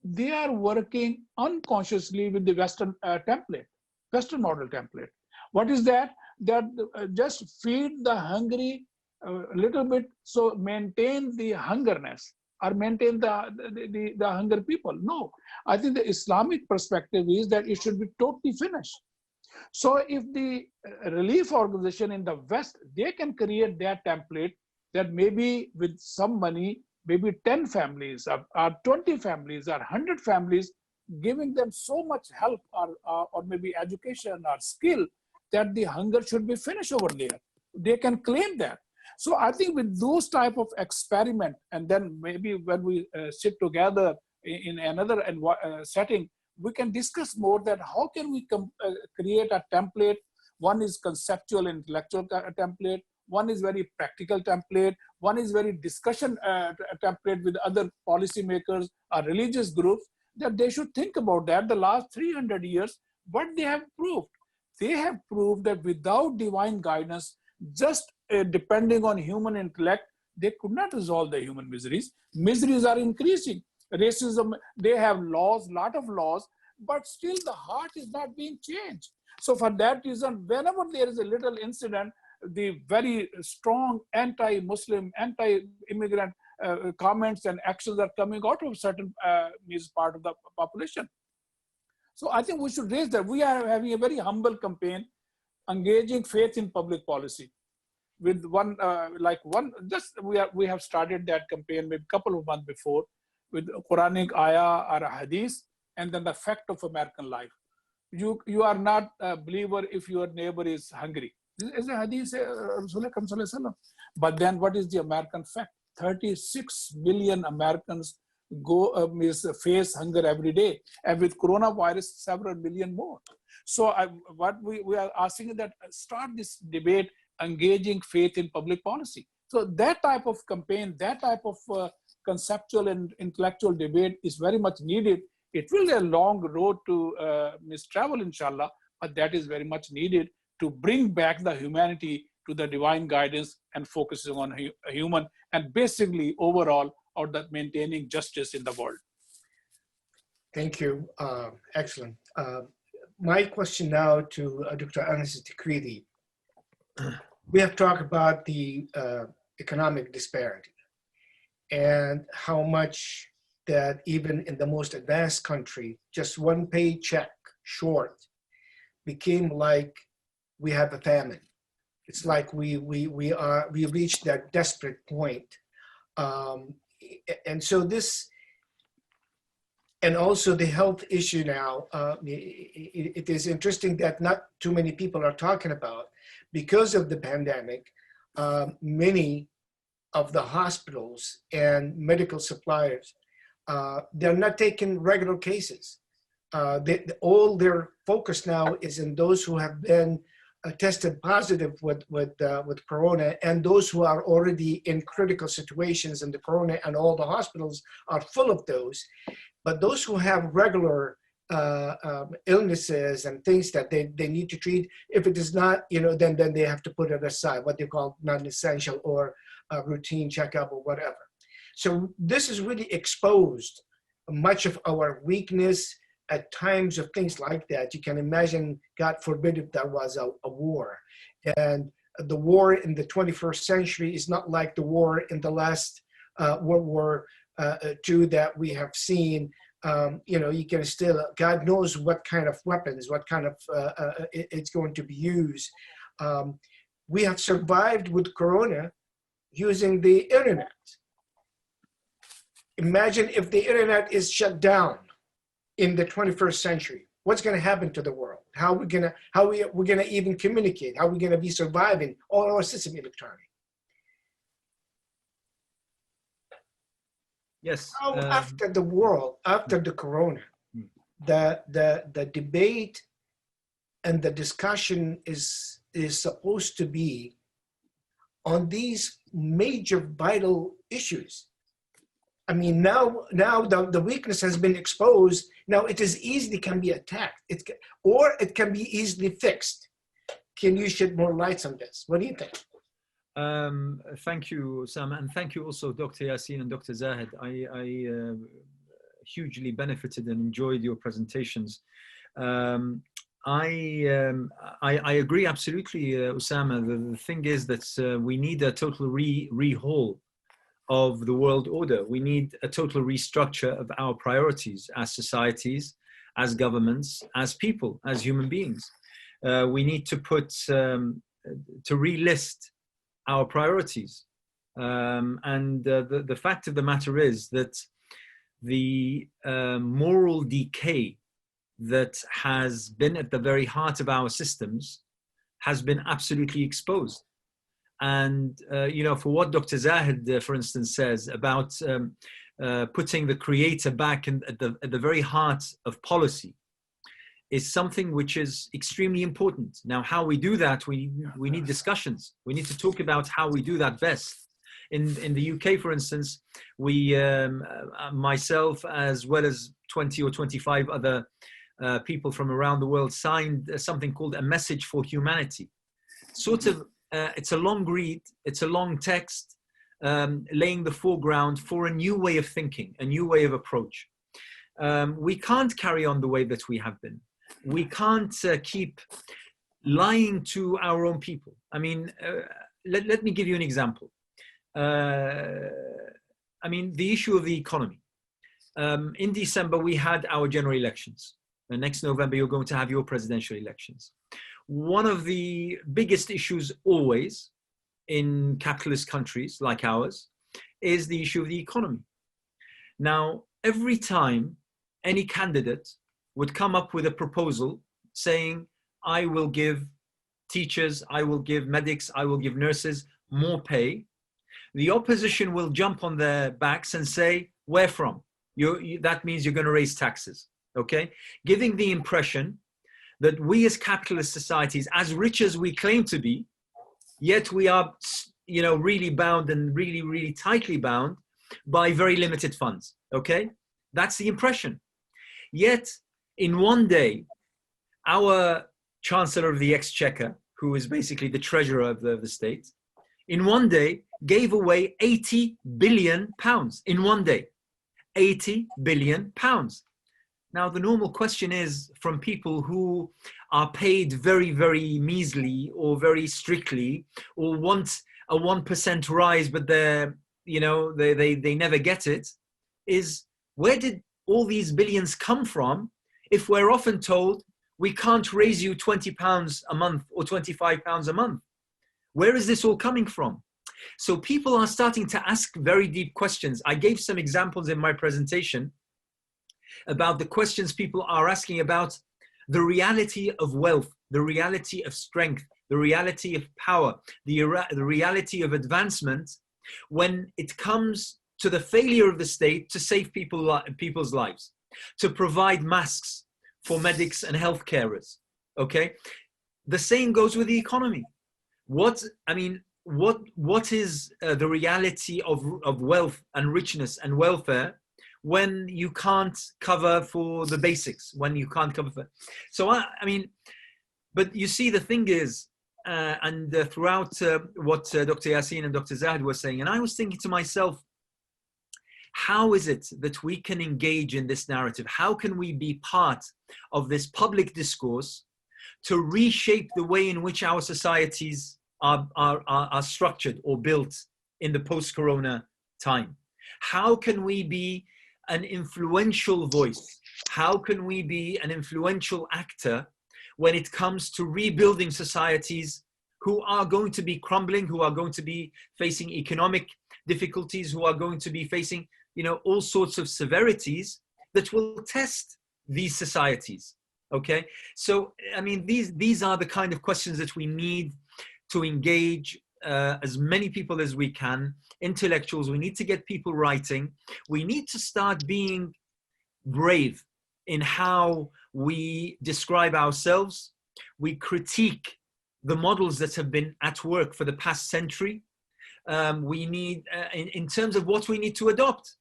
they are working unconsciously with the Western template, Western model template. What is that? That just feed the hungry a little bit, so maintain the hungerness or maintain the hunger people. No, I think the Islamic perspective is that it should be totally finished. So if the relief organization in the West, they can create that template, that maybe with some money, maybe 10 families or 20 families or 100 families, giving them so much help or maybe education or skill, that the hunger should be finished over there. They can claim that. So I think with those type of experiment, and then maybe when we sit together in another setting, we can discuss more that how can we create a template. One is conceptual, intellectual template. One is very practical template. One is very discussion template with other policymakers or religious groups, that they should think about that. The last 300 years, what they have proved. They have proved that without divine guidance, just depending on human intellect, they could not resolve the human miseries. Miseries are increasing. Racism, they have laws, lot of laws, but still the heart is not being changed. So for that reason, whenever there is a little incident, the very strong anti-Muslim, anti-immigrant comments and actions are coming out of certain part of the population. So I think we should raise that. We are having a very humble campaign, engaging faith in public policy. With we have started that campaign maybe a couple of months before with Quranic ayah or a hadith, and then the fact of American life. You are not a believer if your neighbor is hungry. This is a hadith, but then what is the American fact? 36 million Americans face hunger every day, and with coronavirus, several million more. So what we are asking is that start this debate, engaging faith in public policy. So that type of campaign, that type of conceptual and intellectual debate is very much needed. It will be a long road to travel, inshallah, but that is very much needed to bring back the humanity to the divine guidance and focusing on human and basically overall or that maintaining justice in the world. Thank you. Excellent. My question now to Dr. Altikriti. We have talked about the economic disparity and how much that even in the most advanced country, just one paycheck short became like we have a famine. It's like we reached that desperate point. And so this, and also the health issue now, it is interesting that not too many people are talking about. Because of the pandemic, many of the hospitals and medical suppliers, they're not taking regular cases. All their focus now is in those who have been tested positive with corona, and those who are already in critical situations in the corona, and all the hospitals are full of those. But those who have regular illnesses and things that they need to treat, if it is not, then they have to put it aside, what they call non-essential or routine checkup or whatever. So this has really exposed much of our weakness at times of things like that. You can imagine, God forbid, if there was a war. And the war in the 21st century is not like the war in the last World War II that we have seen. You can still, God knows what kind of weapons, what kind of, it's going to be used. We have survived with Corona using the internet. Imagine if the internet is shut down in the 21st century. What's going to happen to the world? How we're going to even communicate? How are we going to be surviving all our system electronic? Yes. After the world, after the corona, the debate and the discussion is supposed to be on these major vital issues. I mean, now the weakness has been exposed. Now it is easily can be attacked. Or it can be easily fixed. Can you shed more light on this? What do you think? Thank you, Sam, and thank you also, Dr. Yasin and Dr. Zahid. I hugely benefited and enjoyed your presentations. I agree absolutely, Osama. The thing is that we need a total rehaul of the world order. We need a total restructure of our priorities as societies, as governments, as people, as human beings. We need to to relist our priorities. And the fact of the matter is that the moral decay that has been at the very heart of our systems has been absolutely exposed. And, for what Dr. Zahid, for instance, says about putting the creator back at the very heart of policy is something which is extremely important. Now, how we do that, we need discussions. We need to talk about how we do that best. In the UK, for instance, we, myself, as well as 20 or 25 other people from around the world signed something called a message for humanity, sort of it's a long read, it's a long text, laying the foreground for a new way of thinking, a new way of approach. We can't carry on the way that we have been. We can't keep lying to our own people. I mean, let me give you an example. I mean, the issue of the economy. In December, we had our general elections. And next November, you're going to have your presidential elections. One of the biggest issues always in capitalist countries like ours is the issue of the economy. Now, every time any candidate would come up with a proposal saying, I will give teachers, I will give medics, I will give nurses more pay, the opposition will jump on their backs and say, where from? That means you're going to raise taxes, okay? Giving the impression that we as capitalist societies, as rich as we claim to be, yet we are, you know, really bound and really, really tightly bound by very limited funds, okay? That's the impression. Yet, in one day, our Chancellor of the Exchequer, who is basically the treasurer of the state, in one day gave away 80 billion pounds in one day. 80 billion pounds. Now, the normal question is from people who are paid very, very measly or very strictly, or want a 1% rise, but they're, you know, they never get it, is where did all these billions come from if we're often told we can't raise you £20 a month or £25 a month? Where is this all coming from? So people are starting to ask very deep questions. I gave some examples in my presentation about the questions people are asking about the reality of wealth, the reality of strength, the reality of power, the reality of advancement when it comes to the failure of the state to save people's lives, to provide masks for medics and health carers, okay? The same goes with the economy. What is the reality of wealth and richness and welfare when you can't cover for the basics, when you can't cover for... So, I mean, but you see, the thing is, throughout what Dr. Yasin and Dr. Zahid were saying, and I was thinking to myself, how is it that we can engage in this narrative? How can we be part of this public discourse to reshape the way in which our societies are structured or built in the post-corona time? How can we be an influential voice? How can we be an influential actor when it comes to rebuilding societies who are going to be crumbling, who are going to be facing economic difficulties, who are going to be facing, you know, all sorts of severities that will test these societies, okay? So, I mean, these are the kind of questions that we need to engage as many people as we can, intellectuals. We need to get people writing. We need to start being brave in how we describe ourselves. We critique the models that have been at work for the past century. We need, in terms of what we need to adopt.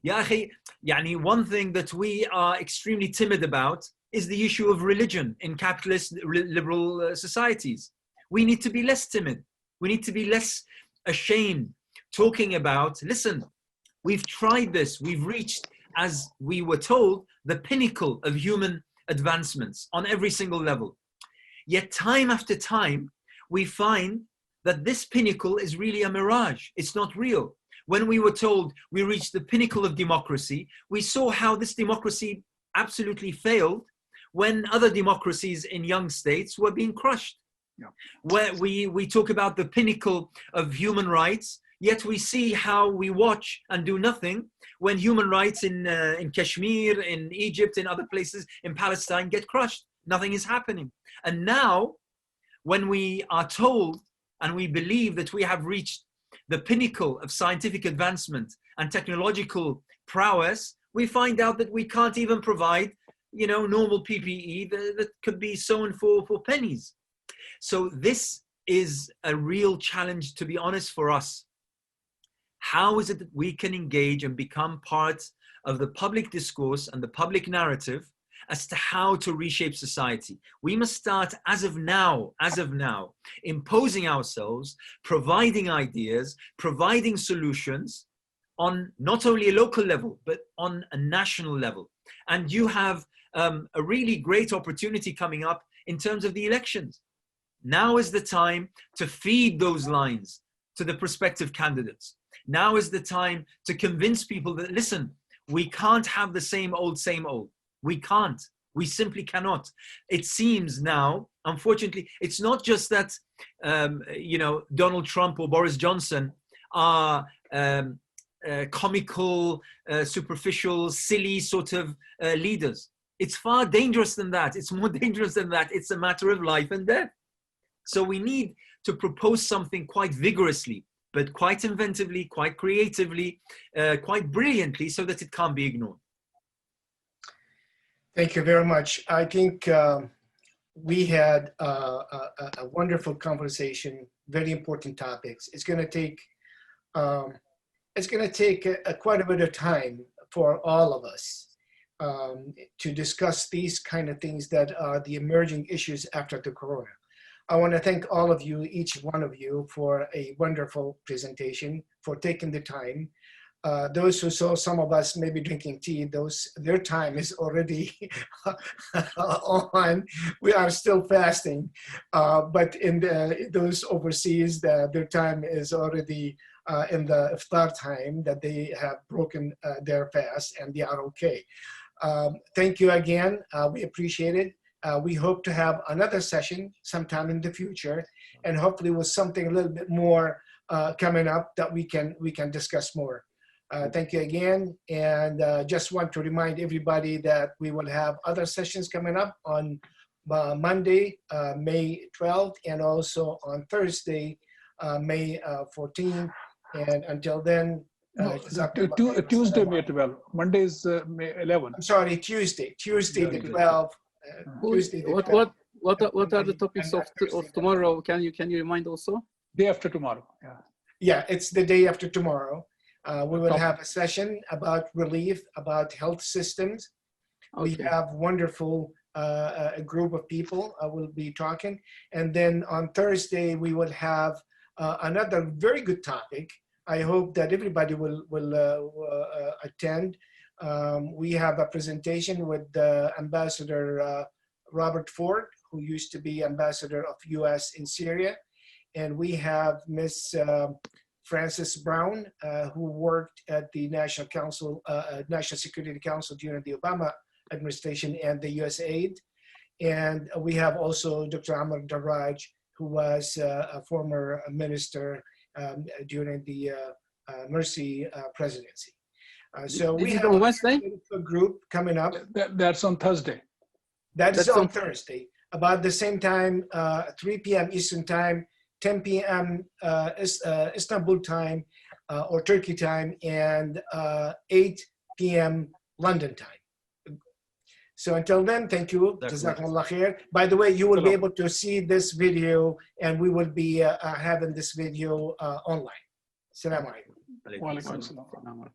One thing that we are extremely timid about is the issue of religion in capitalist liberal societies. We need to be less timid. We need to be less ashamed talking about, listen, we've tried this. We've reached, as we were told, the pinnacle of human advancements on every single level. Yet time after time, we find that this pinnacle is really a mirage. It's not real. When we were told we reached the pinnacle of democracy, we saw how this democracy absolutely failed when other democracies in young states were being crushed. Yeah. Where we talk about the pinnacle of human rights, yet we see how we watch and do nothing when human rights in Kashmir, in Egypt, in other places, in Palestine get crushed. Nothing is happening. And now, when we are told and we believe that we have reached the pinnacle of scientific advancement and technological prowess, we find out that we can't even provide, you know, normal PPE that could be sewn for pennies. So this is a real challenge, to be honest, for us. How is it that we can engage and become part of the public discourse and the public narrative as to how to reshape society. We must start as of now, imposing ourselves, providing ideas, providing solutions on not only a local level, but on a national level. And you have a really great opportunity coming up in terms of the elections. Now is the time to feed those lines to the prospective candidates. Now is the time to convince people that, listen, we can't have the same old. We can't. We simply cannot. It seems now, unfortunately, it's not just that, Donald Trump or Boris Johnson are comical, superficial, silly sort of leaders. It's far dangerous than that. It's more dangerous than that. It's a matter of life and death. So we need to propose something quite vigorously, but quite inventively, quite creatively, quite brilliantly, so that it can't be ignored. Thank you very much. I think we had a wonderful conversation, very important topics. It's going to take quite a bit of time for all of us to discuss these kind of things that are the emerging issues after the corona. I want to thank all of you, each one of you, for a wonderful presentation, for taking the time. Those who saw some of us maybe drinking tea, their time is already on. We are still fasting, but in those overseas, their time is already in the iftar time, that they have broken their fast and they are okay. Thank you again. We appreciate it. We hope to have another session sometime in the future, and hopefully with something a little bit more coming up that we can discuss more. Thank you again, and just want to remind everybody that we will have other sessions coming up on Monday, May 12th, and also on Thursday, May 14th. And until then, Tuesday, May 12th. Monday is May 11th. I'm sorry, Tuesday the 12th. Tuesday the 12th. What are the topics of tomorrow? Can you remind also? Day after tomorrow. Yeah, it's the day after tomorrow. We will have a session about relief, about health systems. Okay. We have wonderful a group of people will be talking. And then on Thursday, we will have another very good topic. I hope that everybody will attend. We have a presentation with Ambassador Robert Ford, who used to be Ambassador of US in Syria. And we have Miss Frances Brown, who worked at the National Security Council during the Obama administration and the USAID. And we have also Dr. Amr Darraj, who was a former minister during the Mercy presidency. So we have a group coming up. That's on Thursday. That's on Thursday. About the same time, 3 p.m. Eastern time, 10 p.m. Istanbul time or Turkey time, and 8 p.m. London time. So until then, thank you. Jazakallah khair. By the way, you will be able to see this video, and we will be having this video online. Assalamu alaikum. Wa alaikum assalam.